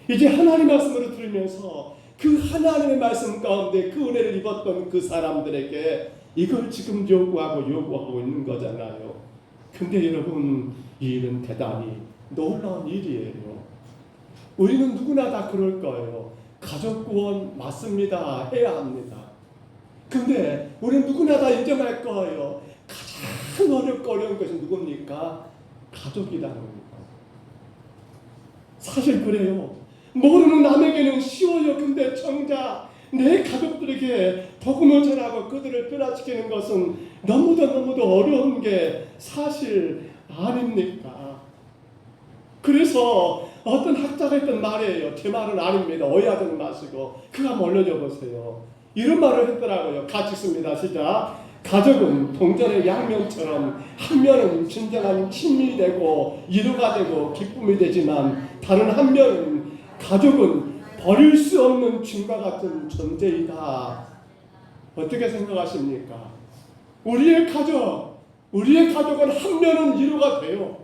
이제 하나님 말씀을 들으면서 그 하나님의 말씀 가운데 그 은혜를 입었던 그 사람들에게 이걸 지금 요구하고 있는 거잖아요. 근데 여러분, 이 일은 대단히 놀라운 일이에요. 우리는 누구나 다 그럴 거예요. 가족 구원 맞습니다. 해야 합니다. 근데 우리는 누구나 다 인정할 거예요. 가장 어려운 것이 누굽니까? 가족이라는 겁니다. 사실 그래요. 모르는 남에게는 쉬워요. 근데 정작 내 가족들에게 복음을 전하고 그들을 변화시키는 것은 너무도 어려운 게 사실 아닙니까? 그래서 어떤 학자가 했던 말이에요. 제 말은 아닙니다. 오해하지 마시고 그가 한번 올려줘 보세요. 이런 말을 했더라고요. 같이 씁니다. 시작. 가족은 동전의 양면처럼 한 면은 진정한 친밀이 되고 위로가 되고 기쁨이 되지만 다른 한 면은 가족은 버릴 수 없는 짐과 같은 존재이다. 어떻게 생각하십니까? 우리의 가족은 한 면은 위로가 돼요.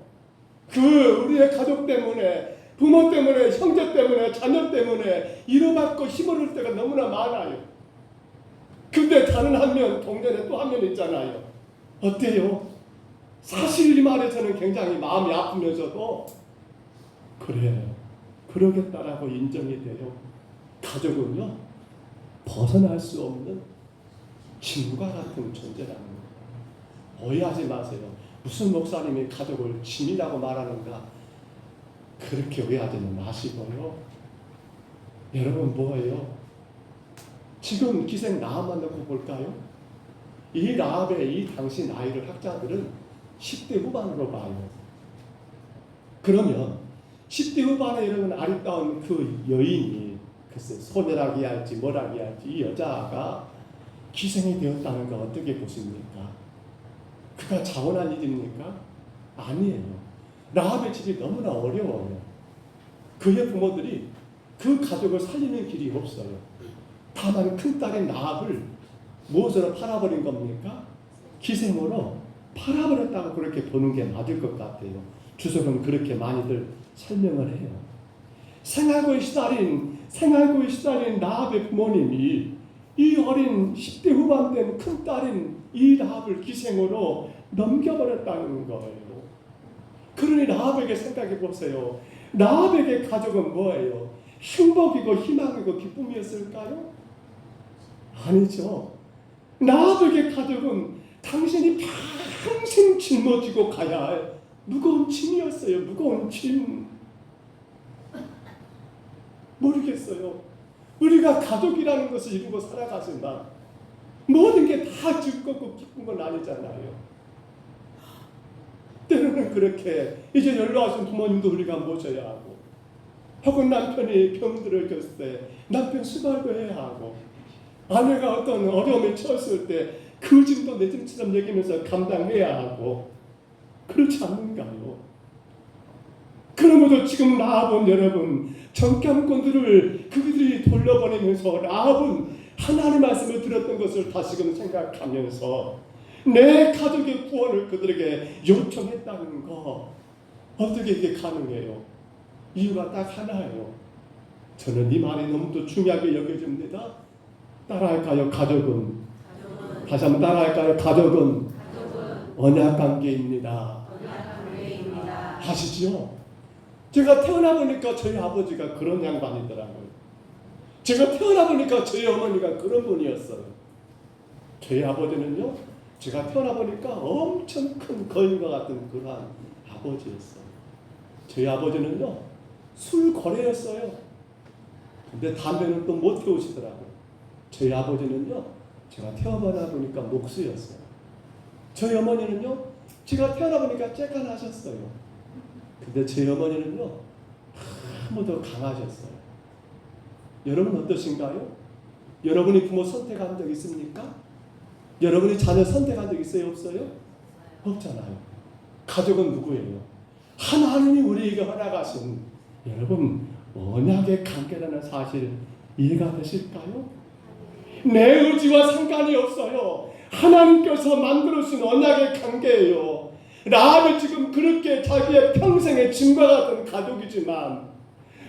우리의 가족 때문에, 부모 때문에, 형제 때문에, 자녀 때문에 위로받고 힘을 얻을 때가 너무나 많아요. 근데 다른 한 면, 동전에 또 한 면 있잖아요. 어때요? 사실 이 말에 저는 굉장히 마음이 아프면서도 그래요. 그러겠다라고 인정이 돼요. 가족은요, 벗어날 수 없는 짐과 같은 존재라는 거예요. 오해하지 마세요. 무슨 목사님이 가족을 짐이라고 말하는가? 그렇게 오해하지 마시고요. 여러분 뭐예요? 지금 기생 라합만 놓고 볼까요? 이 라합의 이 당시 나이를 학자들은 10대 후반으로 봐요. 그러면 10대 후반에 이런 아리따운 그 여인이 글쎄 소멸하게 할지 뭐라게 할지 이 여자가 기생이 되었다는 거 어떻게 보십니까? 그가 자원한 일입니까? 아니에요. 라합의 집이 너무나 어려워요. 그의 부모들이 그 가족을 살리는 길이 없어요. 다만 큰딸인 라합을 무엇으로 팔아버린 겁니까? 기생으로 팔아버렸다고 그렇게 보는 게 맞을 것 같아요. 주석은 그렇게 많이들 설명을 해요. 생활고에 시달린 라합의 부모님이 이 어린 10대 후반 된 큰딸인 이 라합을 기생으로 넘겨버렸다는 거예요. 그러니 라합에게 생각해 보세요. 라합에게 가족은 뭐예요? 행복이고 희망이고 기쁨이었을까요? 아니죠. 라합에게 가족은 당신이 평생 짊어지고 가야 할 무거운 짐이었어요. 무거운 짐. 모르겠어요. 우리가 가족이라는 것을 이루고 살아가지만 모든 게 다 즐겁고 기쁜 건 아니잖아요. 때로는 그렇게 이제 연로하신 부모님도 우리가 모셔야 하고, 혹은 남편이 병들을 줬을 때 남편 수발도 해야 하고, 아내가 어떤 어려움에 처했을 때 그 짐도 내 짐처럼 여기면서 감당해야 하고, 그렇지 않는가요? 그러므로 지금 라합은 여러분 정탐꾼들을 그들이 돌려보내면서 라합은 하나님의 말씀을 들었던 것을 다시금 생각하면서 내 가족의 구원을 그들에게 요청했다는 거, 어떻게 이게 가능해요? 이유가 딱 하나예요. 저는 이 말이 너무도 중요하게 여겨집니다. 따라할까요? 가족은 다시 한번 따라할까요? 가족은 언약관계입니다. 아시죠? 제가 태어나 보니까 저희 아버지가 그런 양반이더라고요. 제가 태어나 보니까 저희 어머니가 그런 분이었어요. 저희 아버지는요, 제가 태어나 보니까 엄청 큰 거인과 같은 그러한 아버지였어요. 저희 아버지는요, 술 거래였어요. 근데 담배는 또 못 태우시더라고요. 저희 아버지는요, 제가 태어나 보니까 목수였어요. 저희 어머니는요, 제가 태어나 보니까 쬐깐하셨어요. 근데 제 어머니는요, 너무 더 강하셨어요. 여러분 어떠신가요? 여러분이 부모 선택한 적 있습니까? 여러분이 자녀 선택한 적 있어요? 없어요? 없잖아요. 가족은 누구예요? 하나님이 우리에게 허락하신 여러분 언약의 관계라는 사실 이해가 되실까요? 내 의지와 상관이 없어요. 하나님께서 만들어주신 언약의 관계예요. 라합이 지금 그렇게 자기의 평생의 짐과 같은 가족이지만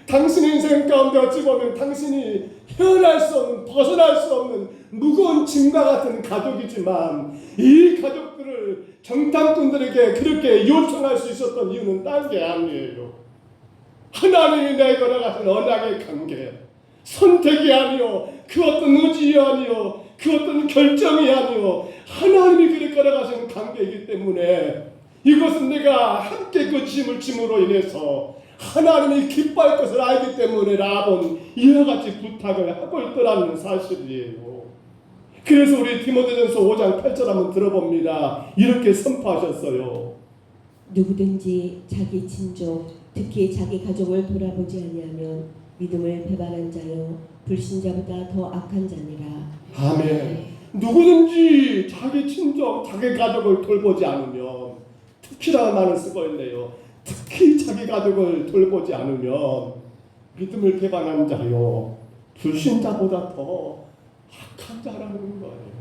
당신의 인생 가운데 어찌 보면 당신이 헤어날 수 없는, 벗어날 수 없는 무거운 짐과 같은 가족이지만 이 가족들을 정탐꾼들에게 그렇게 요청할 수 있었던 이유는 딴 게 아니에요. 하나님이 내게 허락하신 언약의 관계, 선택이 아니요, 그 어떤 의지 아니요, 그 어떤 결정이 아니요, 하나님이 그렇게 허락하신 관계이기 때문에 이것은 내가 함께 그 짐을 짐으로 인해서 하나님이 기뻐할 것을 알기 때문에 라합은 이와 같이 부탁을 하고 있더라는 사실이에요. 그래서 우리 디모데전서 5장 8절 한번 들어봅니다. 이렇게 선포하셨어요. 누구든지 자기 친족, 특히 자기 가족을 돌아보지 아니하면 믿음을 배반한 자요 불신자보다 더 악한 자니라. 아멘. 누구든지 자기 친족, 자기 가족을 돌보지 않으면, 특히라는 말을 쓰고 있네요. 특히 자기 가족을 돌보지 않으면 믿음을 배반한 자요 불신자보다 더 악한 자라는 거예요.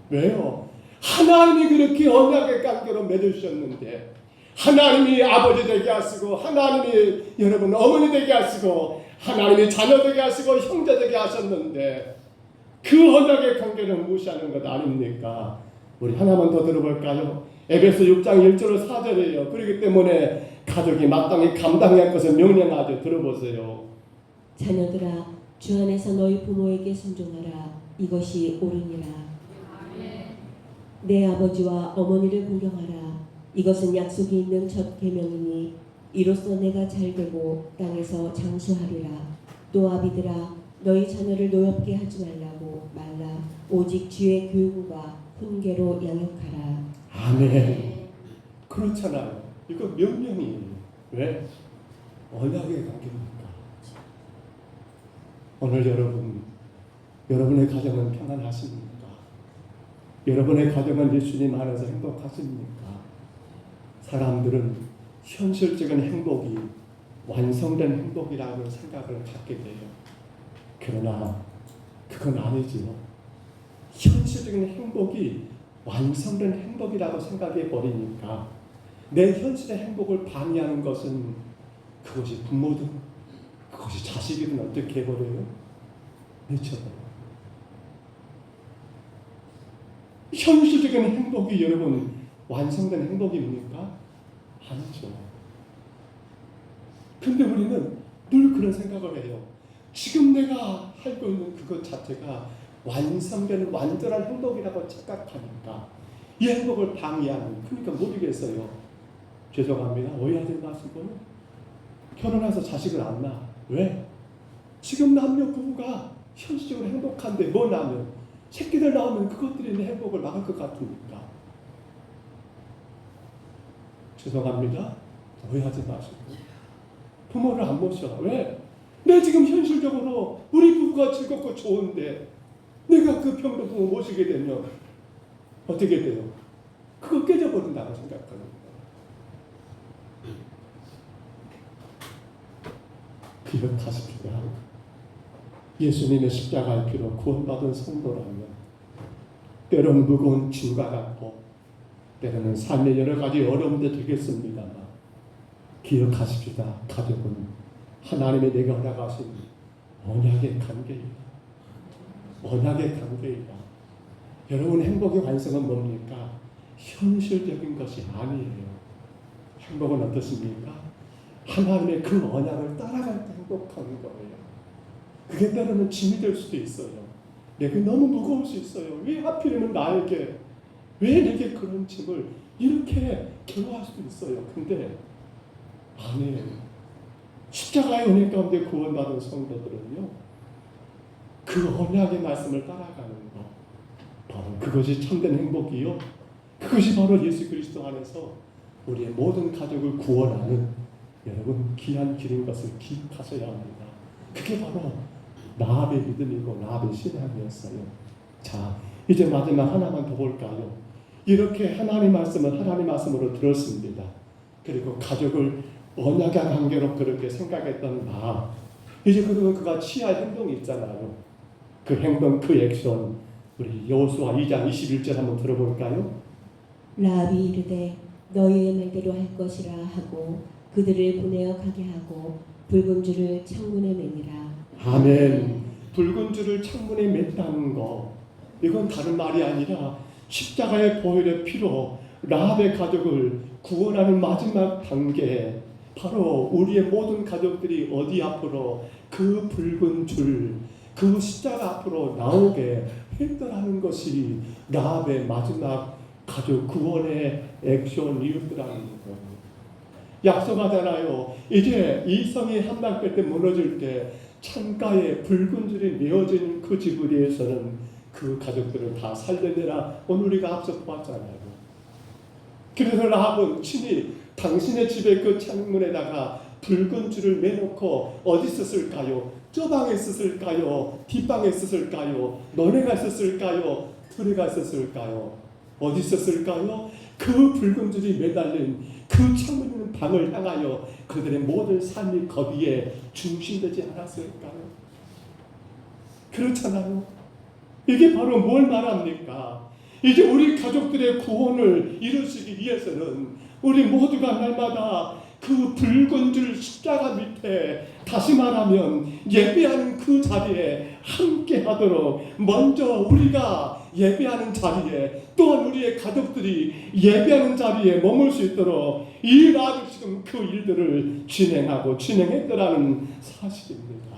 왜요? 하나님이 그렇게 언약의 관계로 맺으셨는데, 하나님이 아버지 되게 하시고, 하나님이 여러분 어머니 되게 하시고, 하나님이 자녀 되게 하시고, 형제 되게 하셨는데 그 언약의 관계를 무시하는 것 아닙니까? 우리 하나만 더 들어볼까요? 에베소 6장 1절 4절이에요. 그렇기 때문에 가족이 마땅히 감당해야 할 것을 명령하죠. 들어보세요. 자녀들아 주 안에서 너희 부모에게 순종하라. 이것이 옳으니라. 내 아버지와 어머니를 공경하라. 이것은 약속이 있는 첫 계명이니 이로써 내가 잘되고 땅에서 장수하리라. 또 아비들아 너희 자녀를 노엽게 하지 말라. 오직 주의 교훈과 훈계로 양육하라. 아멘. 그렇잖아요. 이거 명령이에요. 왜? 언약의 관계입니까? 오늘 여러분의 가정은 평안하십니까? 여러분의 가정은 예수님 안에서 행복하십니까? 사람들은 현실적인 행복이 완성된 행복이라는 생각을 갖게 돼요. 그러나 그건 아니지요. 현실적인 행복이 완성된 행복이라고 생각해 버리니까 내 현실의 행복을 방해하는 것은 그것이 부모든 그것이 자식이든 어떻게 해버려요? 미쳐버려요. 현실적인 행복이 여러분 완성된 행복입니까? 아니죠. 근데 우리는 늘 그런 생각을 해요. 지금 내가 살고 있는 그것 자체가 완성된 완전한 행복이라고 착각하니까 이 행복을 방해하는, 그러니까 모르겠어요. 죄송합니다. 오해하지 마시고요. 결혼해서 자식을 안 낳아. 왜? 지금 남녀 부부가 현실적으로 행복한데 뭐 나면 새끼들 낳으면 그것들이 내 행복을 막을 것 같으니까. 죄송합니다. 오해하지 마시고 부모를 안 모셔. 왜? 내 지금 현실적으로 우리 부부가 즐겁고 좋은데 내가 그 평도 부모 모시게 되면 어떻게 돼요? 그거 깨져버린다고 생각하는 거예요. 기억하십시오. 예수님의 십자가의 피로 구원받은 성도라면 때로는 무거운 짐과 같고 때로는 삶의 여러 가지 어려움도 되겠습니다만 기억하십시다. 가족은 하나님의 내게 허락하신 언약의 관계이다. 언약의 관계이다. 여러분의 행복의 완성은 뭡니까? 현실적인 것이 아니에요. 행복은 어떻습니까? 하나님의 그 언약을 따라갈 때 행복한 거예요. 그게 때로는 짐이 될 수도 있어요. 내게 너무 무거울 수 있어요. 왜 하필이면 나에게, 왜 내게 그런 짐을 이렇게 괴로워할 수도 있어요. 근데 아니에요. 십자가의 은혜 가운데 구원받은 성도들은요, 그 언약의 말씀을 따라가는 것, 바로 그것이 참된 행복이요. 그것이 바로 예수 그리스도 안에서 우리의 모든 가족을 구원하는 여러분 귀한 길인 것을 기억하셔야 합니다. 그게 바로 라합의 믿음이고 라합의 신앙이었어요. 자, 이제 마지막 하나만 더 볼까요? 이렇게 하나님 말씀을 하나님 말씀으로 들었습니다. 그리고 가족을 언약의 관계로 그렇게 생각했던 라합, 이제 그러면 그가 취할 행동이 있잖아요. 그 행동, 그 액션, 우리 여호수아 2장 21절 한번 들어볼까요? 라합이 이르되 너희의 말대로 할 것이라 하고 그들을 보내어 가게 하고 붉은 줄을 창문에 매니라. 아멘. 붉은 줄을 창문에 맸다는 거, 이건 다른 말이 아니라 십자가의 보혈의 피로 라합의 가족을 구원하는 마지막 단계, 바로 우리의 모든 가족들이 어디 앞으로 그 붉은 줄, 그 십자가 앞으로 나오게 했더라는 것이 라합의 마지막 가족 구원의 액션이었더라는 거예요. 약속하잖아요. 이제 이 성이 함락될 때, 무너질 때 창가에 붉은 줄이 메어진 그 집에 대해서는 그 가족들을 다 살려내라, 오늘 우리가 앞서 보았잖아요. 그래서 라합은 친히 당신의 집의 그 창문에다가 붉은 줄을 매놓고 어디 썼을까요? 저 방에 썼을까요? 뒷방에 썼을까요? 너네가 썼을까요? 들에가 썼을까요? 어디 썼을까요? 그 붉은 줄이 매달린 그 창문 있는 방을 향하여 그들의 모든 삶이 거기에 중심되지 않았을까요? 그렇잖아요. 이게 바로 뭘 말합니까? 이제 우리 가족들의 구원을 이루시기 위해서는 우리 모두가 날마다 그 붉은 줄 십자가 밑에, 다시 말하면 예배하는 그 자리에 함께 하도록, 먼저 우리가 예배하는 자리에, 또한 우리의 가족들이 예배하는 자리에 머물 수 있도록 이 라합이 지금 그 일들을 진행했더라는 사실입니다.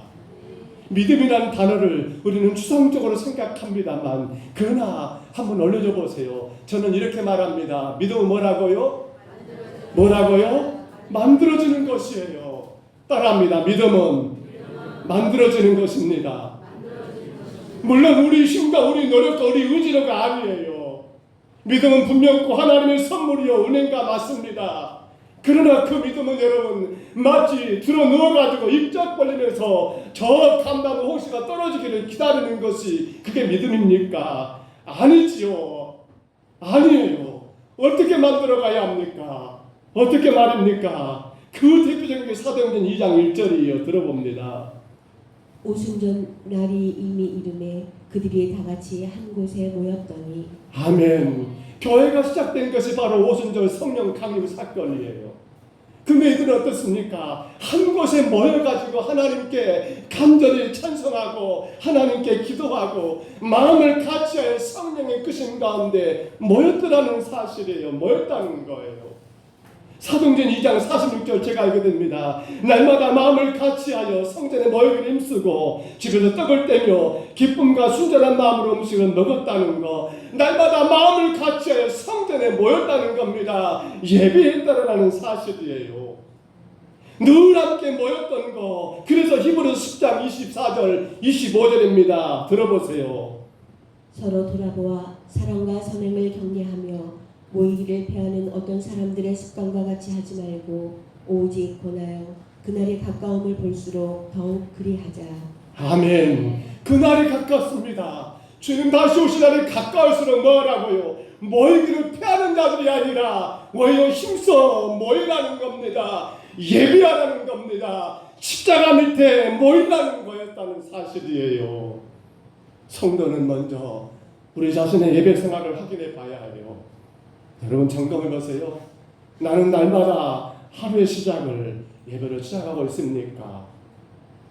믿음이라는 단어를 우리는 추상적으로 생각합니다만, 그러나 한번 올려줘 보세요. 저는 이렇게 말합니다. 믿음은 뭐라고요? 뭐라고요? 만들어지는 것이에요. 따라합니다. 믿음은 만들어지는 것입니다. 물론 우리 힘과 우리 노력과 우리 의지로가 아니에요. 믿음은 분명코 하나님의 선물이요 은혜가 맞습니다. 그러나 그 믿음은 여러분 마치 들어 누워가지고 입적 벌리면서 저 감나무 홍시가 떨어지기를 기다리는 것이 그게 믿음입니까? 아니지요. 아니에요. 어떻게 만들어가야 합니까? 어떻게 말입니까? 그 대표적인 게 사도행전 2장 1절이에요. 들어봅니다. 오순절 날이 이미 이름에 그들이 다 같이 한 곳에 모였더니. 아멘. 교회가 시작된 것이 바로 오순절 성령 강림 사건이에요. 근데 이들은 어떻습니까? 한 곳에 모여가지고 하나님께 간절히 찬송하고 하나님께 기도하고 마음을 같이하여 성령의 끄심 가운데 모였더라는 사실이에요. 모였다는 거예요. 사도행전 2장 46절 제가 알게 됩니다. 날마다 마음을 같이하여 성전에 모이기를 힘쓰고 집에서 떡을 떼며 기쁨과 순전한 마음으로 음식을 먹었다는 거, 날마다 마음을 같이하여 성전에 모였다는 겁니다. 예배했다라는 사실이에요. 늘 함께 모였던 거. 그래서 히브리서 10장 24절 25절입니다. 들어보세요. 서로 돌아보아 사랑과 선행을 격려하며 모이기를 패하는 어떤 사람들의 습관과 같이 하지 말고 오직 권하여 그날이 가까움을 볼수록 더욱 그리하자. 아멘. 그날이 가깝습니다. 주님 다시 오실 날이 가까울수록 뭐라고요? 모이기를 패하는 자들이 아니라 오히려 힘써 모이라는 겁니다. 예배하라는 겁니다. 십자가 밑에 모이라는 거였다는 사실이에요. 성도는 먼저 우리 자신의 예배 생활을 확인해 봐야 해요. 여러분 점검해 보세요. 나는 날마다 하루의 시작을 예배로 시작하고 있습니까?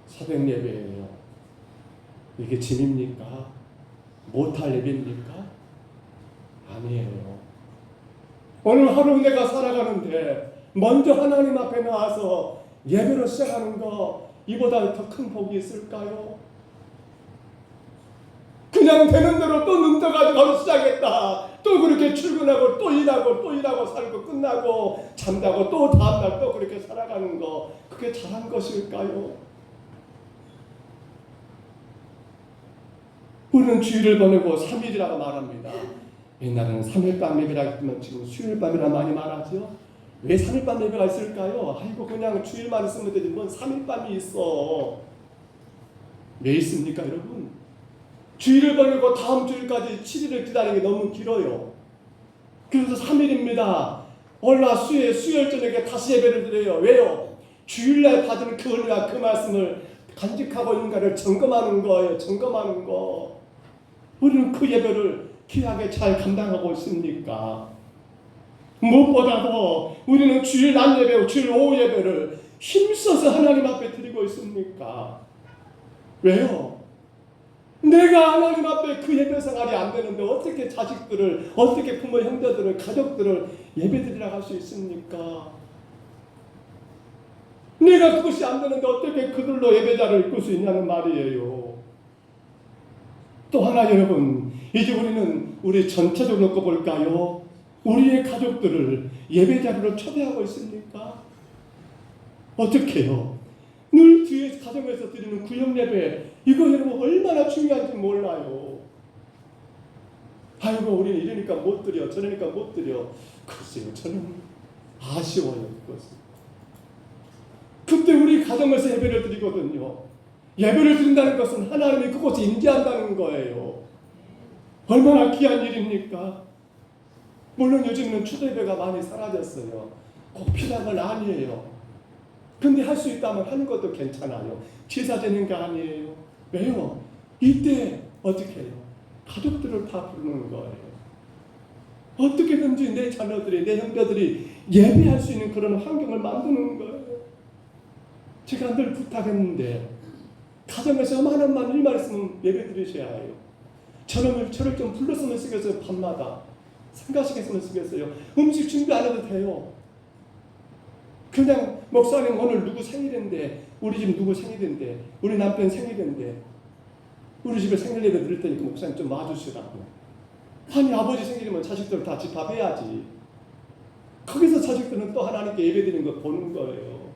사백 예배예요. 이게 짐입니까? 못할 예배입니까? 아니에요. 오늘 하루 내가 살아가는데 먼저 하나님 앞에 나와서 예배로 시작하는 거, 이보다 더 큰 복이 있을까요? 그냥 되는 대로 또 눈 떠가지고 하루 시작했다. 또 그렇게 출근하고 또 일하고 살고 끝나고 잠자고 또 다음날 또 그렇게 살아가는 거, 그게 잘한 것일까요? 우리는 주일을 보내고 3일이라고 말합니다. 옛날에는 3일 밤 예배라 했지만 지금 수요일 밤이라 많이 말하죠. 왜 3일밤 예배가 있을까요? 아이고 그냥 주일만 있으면 되지 뭔 3일밤이 있어. 왜 있습니까 여러분? 주일을 벌리고 다음 주일까지 7일을 기다리는 게 너무 길어요. 그래서 3일입니다. 월화수에 수요일 저녁에 다시 예배를 드려요. 왜요? 주일날 받은 그 은혜와 그 말씀을 간직하고 있는가를 점검하는 거예요. 점검하는 거. 우리는 그 예배를 귀하게 잘 감당하고 있습니까? 무엇보다도 우리는 주일 낮 예배, 주일 오후 예배를 힘써서 하나님 앞에 드리고 있습니까? 왜요? 내가 하나님 앞에 그 예배 생활이 안 되는데 어떻게 자식들을, 어떻게 부모 형제들을, 가족들을 예배드리라고 할 수 있습니까? 내가 그것이 안 되는데 어떻게 그들로 예배자를 이끌 수 있냐는 말이에요. 또 하나 여러분, 이제 우리는 우리 전체적으로 꼽을까요? 우리의 가족들을 예배자리로 초대하고 있습니까? 어떻게 해요? 늘 뒤에 가정에서 드리는 구역 예배, 이거 여러분 얼마나 중요한지 몰라요. 아이고 우리는 이러니까 못 드려, 저러니까 못 드려. 글쎄요, 저는 아쉬워요 그것은. 그때 우리 가정에서 예배를 드리거든요. 예배를 드린다는 것은 하나님이 그곳에 임재한다는 거예요. 얼마나 귀한 일입니까? 물론 요즘은 추대배가 많이 사라졌어요. 꼭 필요한 건 아니에요. 근데 할 수 있다면 하는 것도 괜찮아요. 제사 지는 게 아니에요. 왜요? 이때 어떻게 해요? 가족들을 다 부르는 거예요. 어떻게든지 내 자녀들이, 내 형제들이 예배할 수 있는 그런 환경을 만드는 거예요. 제가 늘 부탁했는데 가정에서 많은 일만 있으면 예배 드리셔야 해요. 저를 좀 불렀으면 쓰겠어요. 밤마다 성가시겠으면 쓰겠어요. 음식 준비 안 해도 돼요. 그냥 목사님 오늘 누구 생일인데, 우리 집 누구 생일인데, 우리 남편 생일인데 우리 집에 생일 예배 드릴 테니까 목사님 좀 와주시라고. 아니 아버지 생일이면 자식들 다 집합해야지. 거기서 자식들은 또 하나님께 예배 드리는 거 보는 거예요.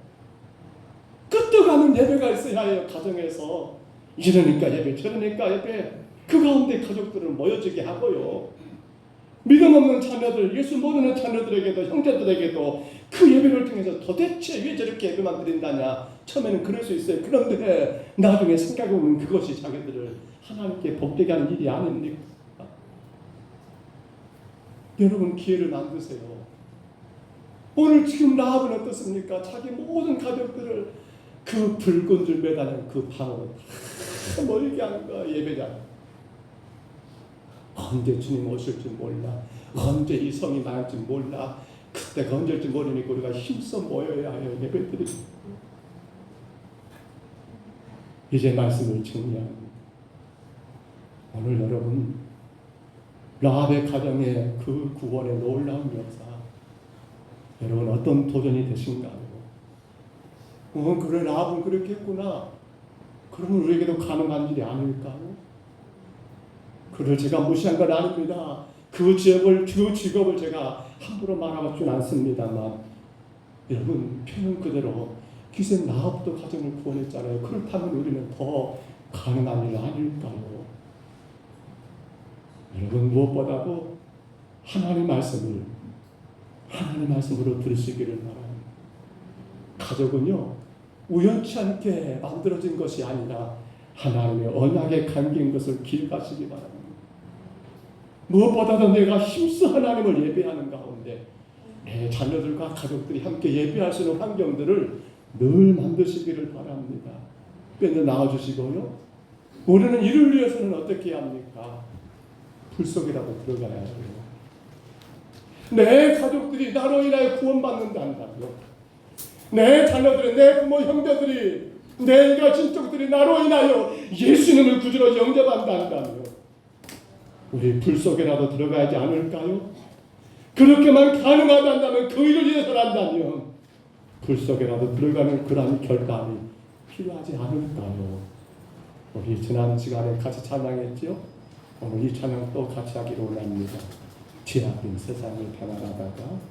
끄떡하는 예배가 있어야 해요. 가정에서 이러니까 예배 저러니까 예배, 그 가운데 가족들을 모여지게 하고요. 믿음 없는 자녀들, 예수 모르는 자녀들에게도 형제들에게도 그 예배를 통해서 도대체 왜 저렇게 예배만 드린다냐, 처음에는 그럴 수 있어요. 그런데 나중에 생각해보면 그것이 자기들을 하나님께 복되게 하는 일이 아닙니까? 여러분 기회를 만드세요. 오늘 지금 라합은 어떻습니까? 자기 모든 가족들을 그 붉은 줄 매다는 그 방으로 다 멀게 하는 거야. 예배자. 언제 주님 오실지 몰라. 언제 이 성이 나갈지 몰라. 그때가 언제일지 모르니까 우리가 힘써 모여야 해요. 예배드리고. 이제 말씀을 정리합니다. 오늘 여러분 라합의 가정의 그 구원의 놀라운 역사, 여러분 어떤 도전이 되신가요? 그래 라합은 그렇게 했구나. 그러면 우리에게도 가능한 일이 아닐까요? 그를 제가 무시한 건 아닙니다. 그 직업을 제가 함부로 말하고는 않습니다만, 여러분 표현 그대로 기생 라합도 가정을 구원했잖아요. 그렇다면 우리는 더 가능한 일 아닐까요? 여러분 무엇보다도 하나님의 말씀으로 들으시기를 바랍니다. 가족은요 우연치 않게 만들어진 것이 아니라 하나님의 언약의 관계인 것을 기억하시기 바랍니다. 무엇보다도 내가 힘써 하나님을 예배하는 가운데 내 자녀들과 가족들이 함께 예배할 수 있는 환경들을 늘 만드시기를 바랍니다. 밴드 나와주시고요. 우리는 이를 위해서는 어떻게 해야 합니까? 불 속이라도 들어가야 해요. 내 가족들이 나로 인하여 구원받는다고요. 내 자녀들이, 내 부모 형제들이, 내 일가 친척들이 나로 인하여 예수님을 구주로 영접한다고요. 우리 불 속에라도 들어가야지 않을까요? 그렇게만 가능하다면 그 일을 위해서란다면 불 속에라도 들어가는 그런 결단이 필요하지 않을까요? 우리 지난 시간에 같이 찬양했죠? 오늘 이 찬양 또 같이 하기로 원합니다. 죄악된 세상을 변화하다가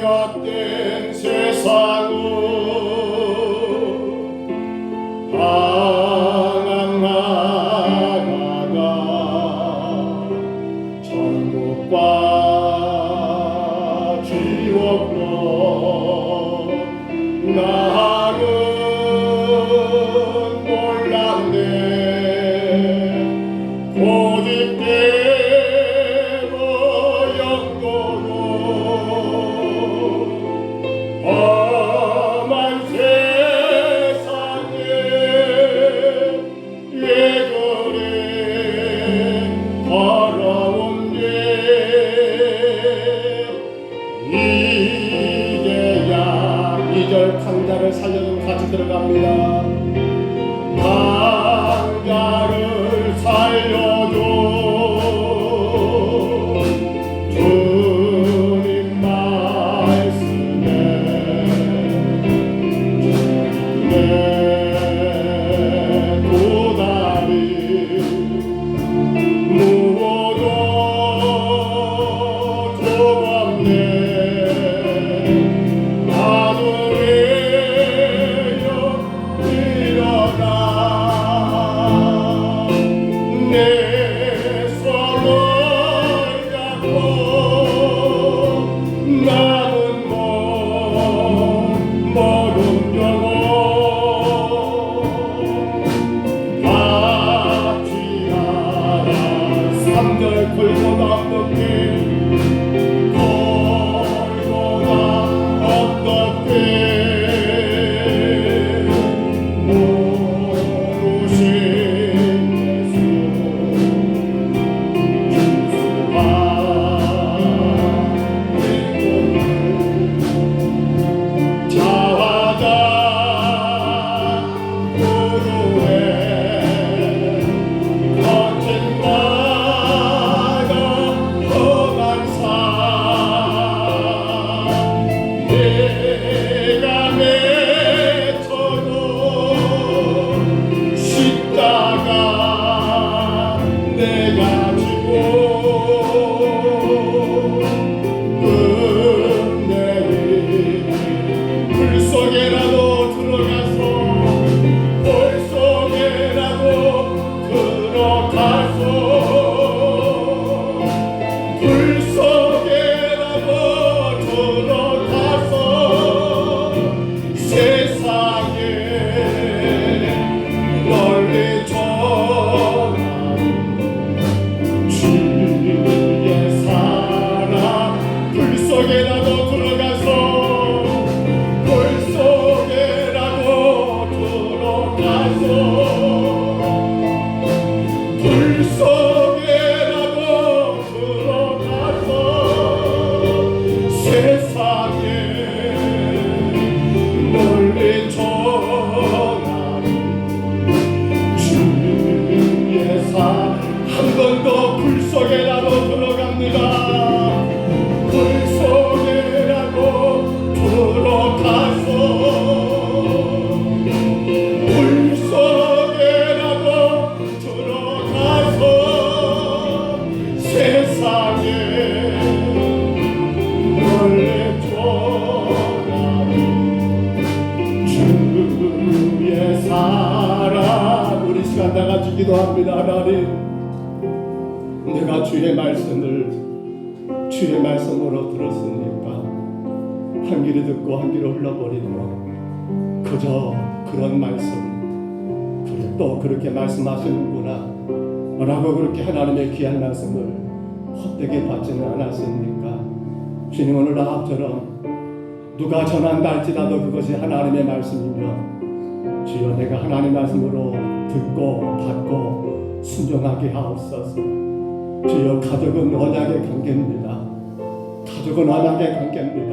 죄악된 세상은 방황하다가 천국과 지옥도 나는 몰랐네. 고집대로 영도로 험한 세상에 왜 그래 더러운데 이제야 2절 강자를 살려준 같이 들어갑니다. 강자를 살려줘 주님 말씀에 내 도달이 무엇도 조겁네. 하늘에여 일어나 내 손을 잡고 나는 모든 영혼 바치하라. 3절 골고다 어떻게 골고다 어떻게 모르신 예수 주수가 내 꿈을 자화자 구루에 거친 바다 험한 산 내가 맺혀도 십자가 내가 지고 끝내리 불 속에라도 들어가서 불 속에라도 들어가서 불 속에라도 들어가서 세상에 널리 전하는 주의 사랑 불 속에라도 들어가서 불 속에라도 들어가서 불 속에라도 들어가서 세상에 널리 전하는 주의 사랑 한 번 더 불 속에라도 들어갑니다. 불 속에라도 들어가서 불 속에라도 들어가서 세상에 널리 전하는 주의 사랑. 우리 시간 다 같이 기도합니다. 하나님, 내가 주의 말씀으로 들었으니까 한 귀로 듣고 한 귀로 흘러버리고 그저 그런 말씀 또 그렇게 말씀하시는구나 라고 그렇게 하나님의 귀한 말씀을 헛되게 받지는 않았습니까? 주님, 오늘 나처럼 누가 전한다 할지라도 그것이 하나님의 말씀이면 주여 내가 하나님의 말씀으로 듣고 받고 순종하게 하옵소서. 주여, 가족은 언약의 관계입니다. 가족은 언약의 관계입니다.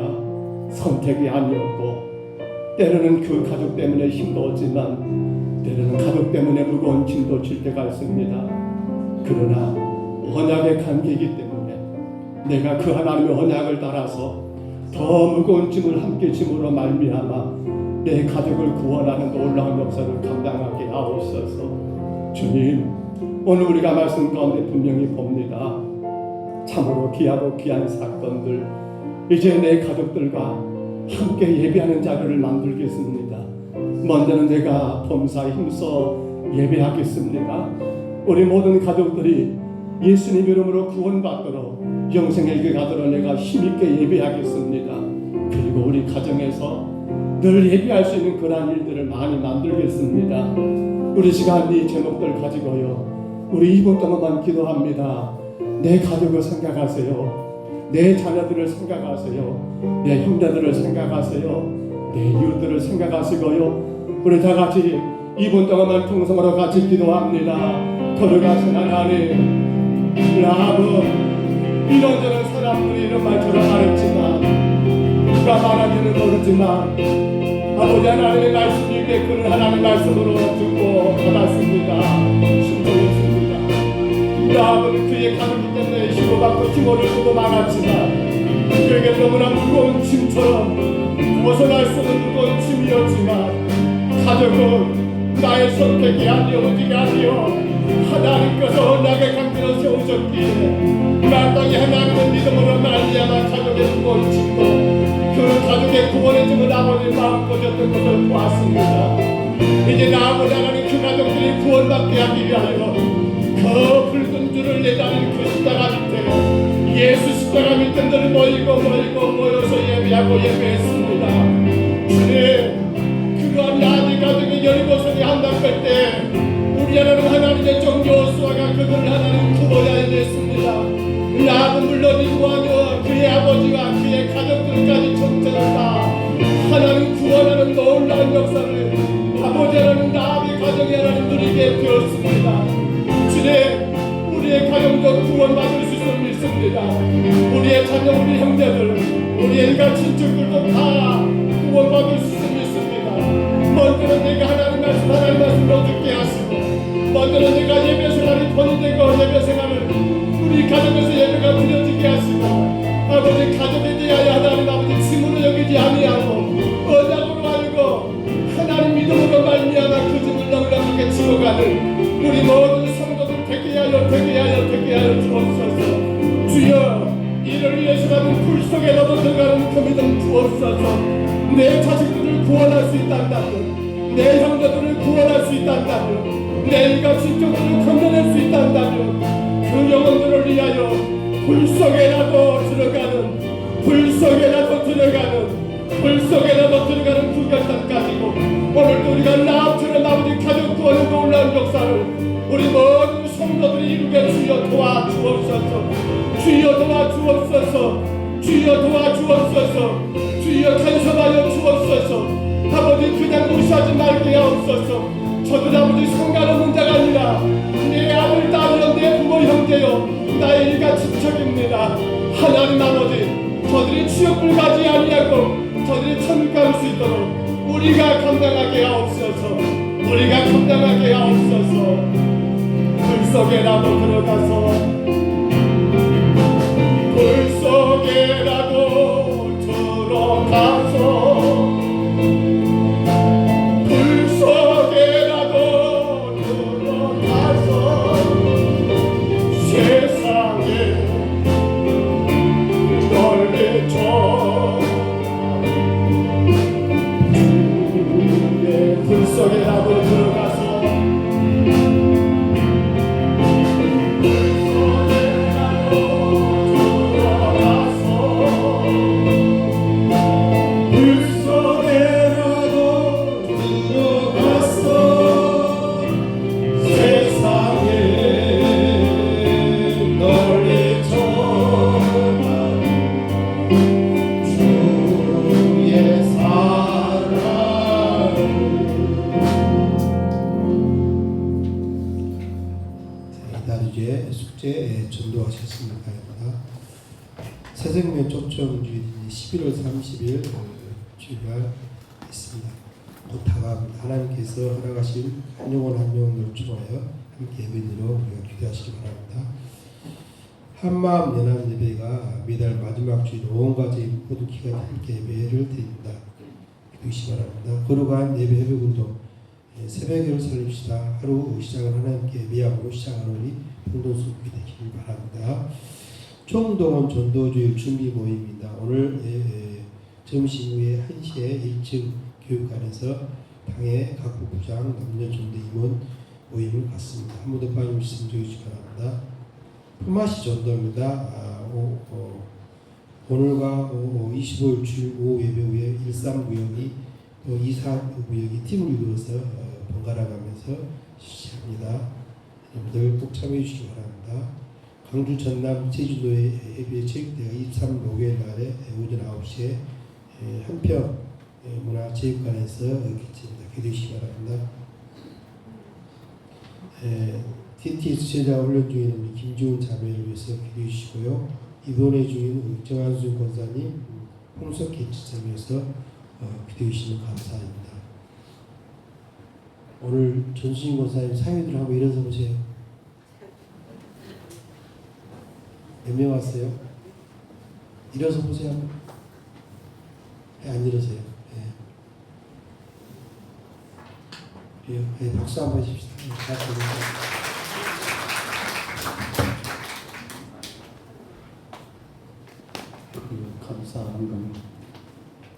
선택이 아니었고 때로는 그 가족 때문에 힘들었지만 때로는 가족 때문에 무거운 짐도 질 때가 있습니다. 그러나 언약의 관계이기 때문에 내가 그 하나님의 언약을 따라서 더 무거운 짐을 함께 짐으로 말미암아 내 가족을 구원하는 놀라운 역사를 감당하게 하옵소서. 주님, 오늘 우리가 말씀 가운데 분명히 봅니다. 참으로 귀하고 귀한 사건들, 이제 내 가족들과 함께 예배하는 자리를 만들겠습니다. 먼저는 내가 범사에 힘써 예배하겠습니다. 우리 모든 가족들이 예수님 이름으로 구원받도록 영생의 길 가도록 내가 힘있게 예배하겠습니다. 그리고 우리 가정에서 늘 예배할 수 있는 그러한 일들을 많이 만들겠습니다. 우리 시간 이 제목들 가지고요, 우리 2분 동안만 기도합니다. 내 가족을 생각하세요. 내 자녀들을 생각하세요. 내 형제들을 생각하세요. 내 이웃들을 생각하시고요, 우리 다 같이 2분 동안만 통성으로 같이 기도합니다. 거룩하신 하나님, 나는 이런저런 사람들이 이런 말처럼 말했지만 누가 말하지는 모르지만 아버지 하나님의 말씀이 그는 하나님의 말씀으로 듣고 받았습니다. 순종했습니다. 나는 그의 가족이 때문에 힘을 힘을 주고 많았지만 그에게 너무나 무거운 짐처럼 벗어날 수 없는 무거운 짐이었지만 가족은 나의 선택이 아니요 오직 아니요 하나님께서 나에게 강제로 세우셨기에 마땅히 하나님의 믿음으로 말미암아 가족의 무거운 짐도 그 가족의 구원의 짐을 아버지 마음껏 졌던 것을 보았습니다. 이제 나 아버지 하나님 그 가족들이 구원받게 하기 위하여 그 붉은 줄을 내다는 그 십자가 밑에 예수 십자가 밑에 늘 모여서 예배하고 예배했습니다. 주님, 그가 나의 가족이 여리고성에 한답할 때 우리 하나님의 정교수아가 그들 하나님 구원하여 냈습니다. 나도 물론이고 아니요 그의 아버지와 그의 가족들까지 전체를 다 하나님 구원하는 놀라운 역사를 아버지 하나님 나의 가정이 하나님 누리게 되었습니다. 주님, 우리의 가정도 구원받을 수 있음을 믿습니다. 우리의 자녀, 우리 형제들, 우리의 일가 친척들도 다 구원받을 수 있음을 믿습니다. 먼저는 내가 하나님 말씀을 듣게 하시고 먼저는 내가 예배 생활이 돈이 되고 예배 생활을 우리 가정에서 예배가 드려지게 하시고 아버지 가족에 대하여 하나님 아버지 짐으로 여기지 아니하고 언약으로 알고 하나님 믿음으로 말미암아 그 짐을 넉넉하게 지어가는 우리 모든 성도들 되게 하여 주옵소서. 주여, 이를 위해서라면 불 속에 너도 들어가는 그 믿음 주옵소서. 내 자식들을 구원할 수 있단다면 내 형제들을 구원할 수 있단다면 내 일가 친척들을 건져낼 수 있단다면 그 영혼들을 위하여 불 속에라도 들어가는 그 결단 가지고 오늘도 우리가 나처럼 아버지 가족 구원의 놀라운 역사를 우리 모든 성도들이 이루게 주여 도와주옵소서. 주여 간섭하여 주옵소서. 아버지 그냥 무시하지 말게 하옵소서. 저들 아버지 상관없는 자가 아니라 내 아들, 딸이여, 내 부모, 형제여, 나의 일가 친척입니다. 하나님 아버지, 저들이 지옥불 가지 아니하고 저들이 천국 갈 수 있도록 우리가 감당하게 하옵소서. 불 속에라도 들어가서 전도하셨습니다. 새생명 초청주일이 11월 30일 출발했습니다. 곧 다가옵니다. 하나님께서 허락하신 한 영혼 한 영혼을 초청하여 함께 예배드리러 우리가 기도하시기 바랍니다. 한마음 연합 예배가 매달 마지막 주일 온 가족이 모두 기간 함께 예배를 드립니다. 기도하시기 바랍니다. 거룩한 예배 회복운동 새벽을 살립시다. 하루 시작을 하나님께 예배함으로 시작하는 우리 공동수업이 되기를 바랍니다. 총동원 전도주일 준비 모임입니다. 오늘 점심 후에 1시에 1층 교육관에서 당의 각 부부장 남녀 전도 임원 모임을 갖습니다. 한 번 더 빠짐없이 주시기 바랍니다. 품앗이 전도입니다. 오늘과 25일 주일 오후 예배 후에 13구역이 또 24구역이 팀을 이루어서 번갈아 가면서 실시합니다. 여러분들 꼭 참여해 주시기 바랍니다. 광주 전남 제주도의 예배 체육대회가 23일 목요일 날에 오전 9시에 한평 문화체육관에서 개최입니다. 기대해 주시기 바랍니다. TTS 제자 훈련 중에 있는 김지훈 자매를 위해서 기도해 주시고요. 입원해 중인 정한순 권사님 홍석 개최를 위해서 기도해 주시면 감사합니다. 오늘 전수진 권사님 사회들 한번 일어서 보세요. 몇 명 왔어요? 일어서 보세요. 안 일어서요. 예, 박수 한번 해줍시다. 감사한 건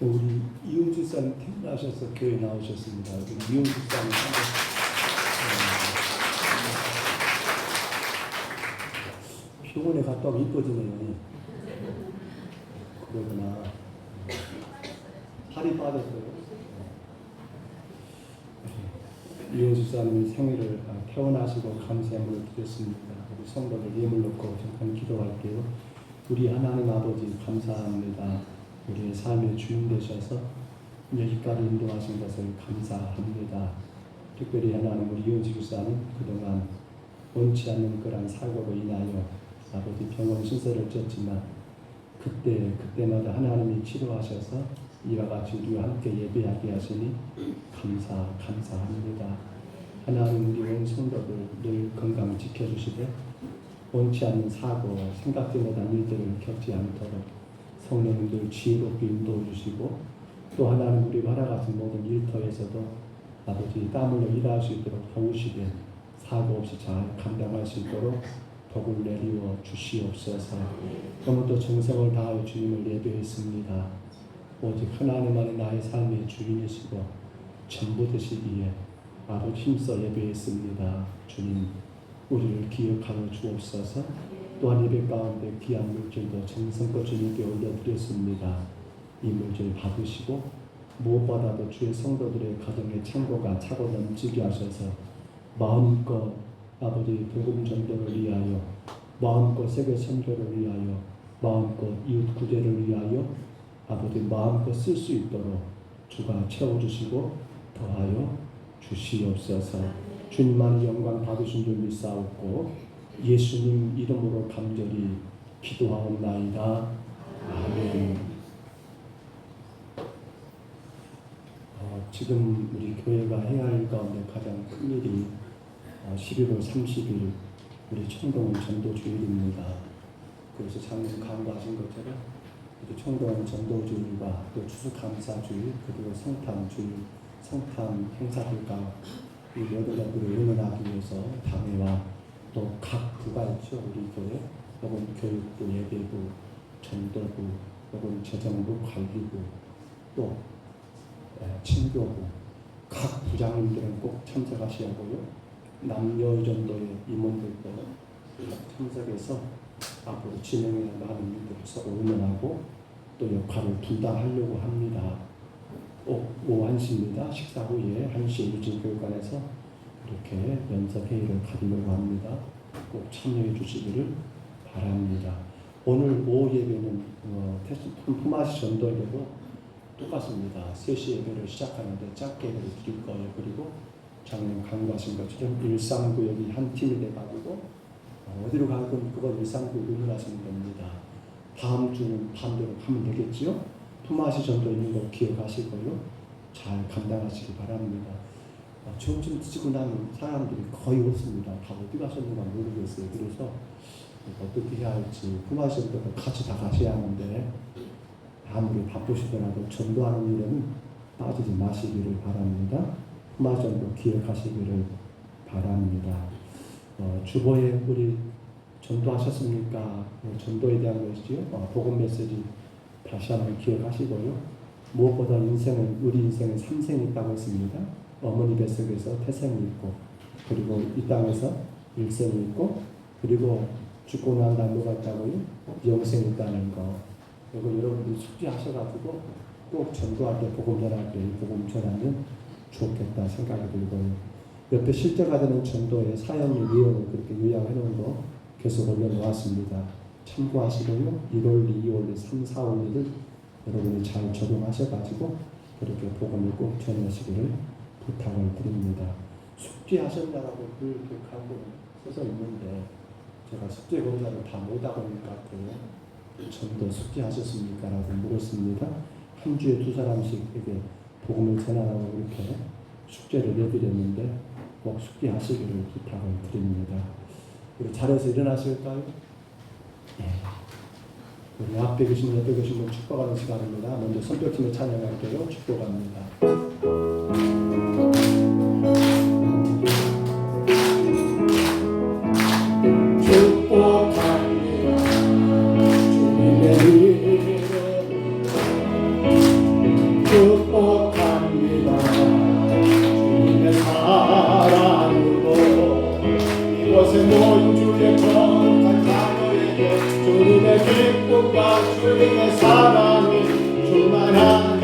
우리 이용주 사님 태어나셔서 교회 나오셨습니다. 이용주 사님 병원에 갔다 오면 이뻐지네요. 그러구나. 살이 빠졌어요. 이용주 사님의 생일을 태어나시고 감사함을 드렸습니다. 우리 성도들 예물 놓고 잠깐 기도할게요. 우리 하나님 아버지 감사합니다. 우리의 삶의 주인 되셔서 여기까지 인도하신 것을 감사합니다. 특별히 하나님 우리 이용주 교사는 그동안 원치 않는 그런 사고로 인하여 아버지 병원 신세를 졌지만 그때마다 하나님이 치료하셔서 이와 같이 우리와 함께 예배하게 하시니 감사합니다. 하나님 우리 온 성도들 늘 건강 지켜주시되 원치 않는 사고, 생각지 못한 일들을 겪지 않도록 성령님들 지혜롭게 인도해 주시고 또 하나님 우리 활약하신 모든 일터에서도 아버지 땀 흘려 일할 수 있도록 도우시되 사고 없이 잘 감당할 수 있도록 복을 내리워 주시옵소서. 오늘도 정성을 다하여 주님을 예배했습니다. 오직 하나님만이 나의 삶의 주인이시고 전부 되시기에 아버지 힘써 예배했습니다. 주님 우리를 기억하여 주옵소서. 또한 예배 가운데 귀한 물질도 정성껏 주님께 올려드렸습니다. 이 물질 받으시고 무엇보다도 주의 성도들의 가정의 창고가 차고 넘치게 하셔서 마음껏 아버지 복음 전도를 위하여 마음껏 세계 선교를 위하여 마음껏 이웃 구제를 위하여 아버지 마음껏 쓸 수 있도록 주가 채워주시고 더하여 주시옵소서. 주님만이 영광 받으신 줄 믿사옵고 예수님 이름으로 간절히 기도하옵나이다. 아멘. 지금 우리 교회가 해야 할 가운데 가장 큰 일이 11월 30일 우리 총동원 전도주일입니다. 그래서 작년 강조하신 것처럼 우리 총동원 전도주일과 또 추수감사주일 그리고 성탄주일 성탄 행사들과 이 모든 것들을 응원하기 위해서 당회와 또 각 부가 있죠. 우리 교회 혹은 교육부, 예배부, 전도부 혹은 재정부, 관리부 또 친교부 각 부장님들은 꼭 참석하셔야 하고요. 남녀전도의 임원들도 참석해서 앞으로 진행해야 하는 일들을 서로 응원하고 또 역할을 분담하려고 합니다. 오후 1시입니다. 식사 후에 1시 유진교육관에서 이렇게 연석회의를 가지려고 합니다. 꼭 참여해 주시기를 바랍니다. 오늘 오후 예배는 품앗이 전도회도 똑같습니다. 3시 예배를 시작하는데 짧게 예배를 드릴 거예요. 그리고 작년 강조하신 것처럼 139역이 한 팀이 돼가지고 어디로 가든 그건 139역을 하시면 됩니다. 다음 주는 반대로 하면 되겠지요? 품앗이 전도 있는 거 기억하시고요. 잘 감당하시기 바랍니다. 점심 드시고 나면 사람들이 거의 없습니다. 다 어디 가셨는가 모르겠어요. 그래서 어떻게 해야 할지 품앗이 전도를 같이 다 가셔야 하는데 아무리 바쁘시더라도 전도하는 일은 빠지지 마시기를 바랍니다. 품앗이 전도 기억하시기를 바랍니다. 주보에 우리 전도하셨습니까? 전도에 대한 것이지요. 복음 메시지 다시 한번 기억하시고요. 무엇보다 인생은 우리 인생은 3생이 있다고 했습니다. 어머니 뱃속에서 태생이 있고, 그리고 이 땅에서 일생이 있고, 그리고 죽고 난 다음 뭐가 있다고요? 영생이 있다는 거. 이거 여러분들이 숙지하셔가지고 꼭 전도할 때 복음 전할 때 복음 전하면 좋겠다 생각이 들고요. 옆에 실제가 되는 전도의 사연의 내용을 그렇게 요약해 놓은 거 계속 올려놓았습니다. 참고하시고요. 1월, 2월, 3, 4, 5일을 여러분이 잘 적용하셔가지고 그렇게 복음을 꼭 전하시기를 부탁을 드립니다. 숙지하셨냐라고 그 하고 써서 있는데 제가 숙제 공사를 다 못하고 있는 것 같아요. 전도 숙지하셨습니까? 라고 물었습니다. 한 주에 2사람씩에게 복음을 전하라고 이렇게 숙제를 내드렸는데 꼭 숙지하시기를 부탁을 드립니다. 우리 자리에서 일어나실까요? 네. 우리 앞에 계신 분, 옆에 계신 분 축복하는 시간입니다. 먼저 손뼉치며 찬양할게요. 축복합니다. 축복합니다. 주님의 사랑으로 이곳에 모인 주의 거룩한 자녀에게 주님의 기쁨과 주님의 사랑이 충만하게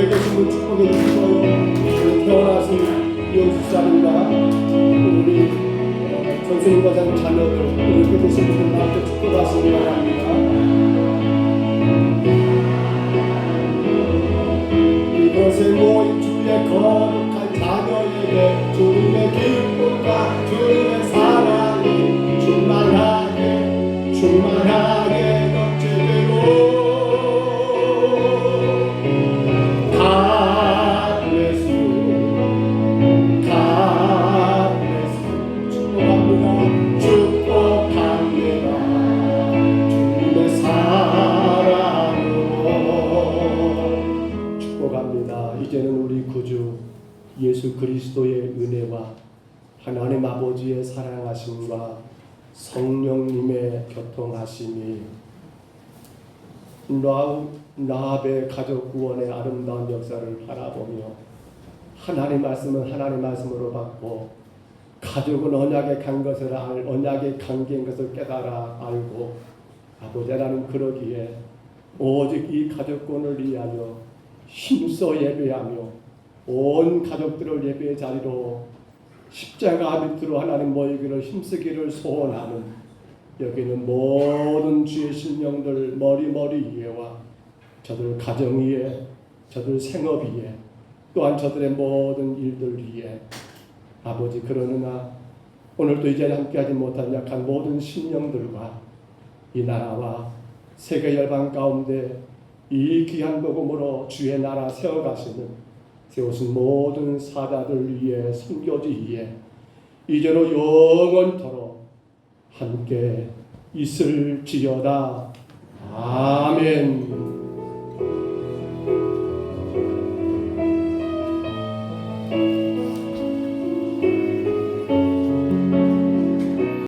넘치기로 축복해 주시고요. 태어나서 이웃사람과 우리 전수님 과장 자녀들 이렇게 되신 분들 나한테 축복하시기 바랍니다. 이곳에 모인 주의 거룩한 자녀에게 주님의 기쁨과 주님의 사랑이 충만하게 넘치기로 이제는 우리 구주 예수 그리스도의 은혜와 하나님 아버지의 사랑하심과 성령님의 교통하심이 라합의 가족 구원의 아름다운 역사를 바라보며 하나님 말씀은 하나님 말씀으로 받고 가족은 언약의 언약의 관계인 것을 깨달아 알고 아버지 하나님 그러기에 오직 이 가족권을 위하여 힘써 예배하며 온 가족들을 예배의 자리로 십자가 밑으로 하나님 모이기를 힘쓰기를 소원하는 여기는 모든 주의 신령들 머리 위에와 저들 가정 위에 저들 생업 위에 또한 저들의 모든 일들 위에 아버지 그러느나 오늘도 이 자리에 함께하지 못한 약한 모든 신령들과 이 나라와 세계 열방 가운데 이 귀한 복음으로 주의 나라 세우신 모든 사자들 위해 선교지 위해 이제로 영원토록 함께 있을지어다. 아멘.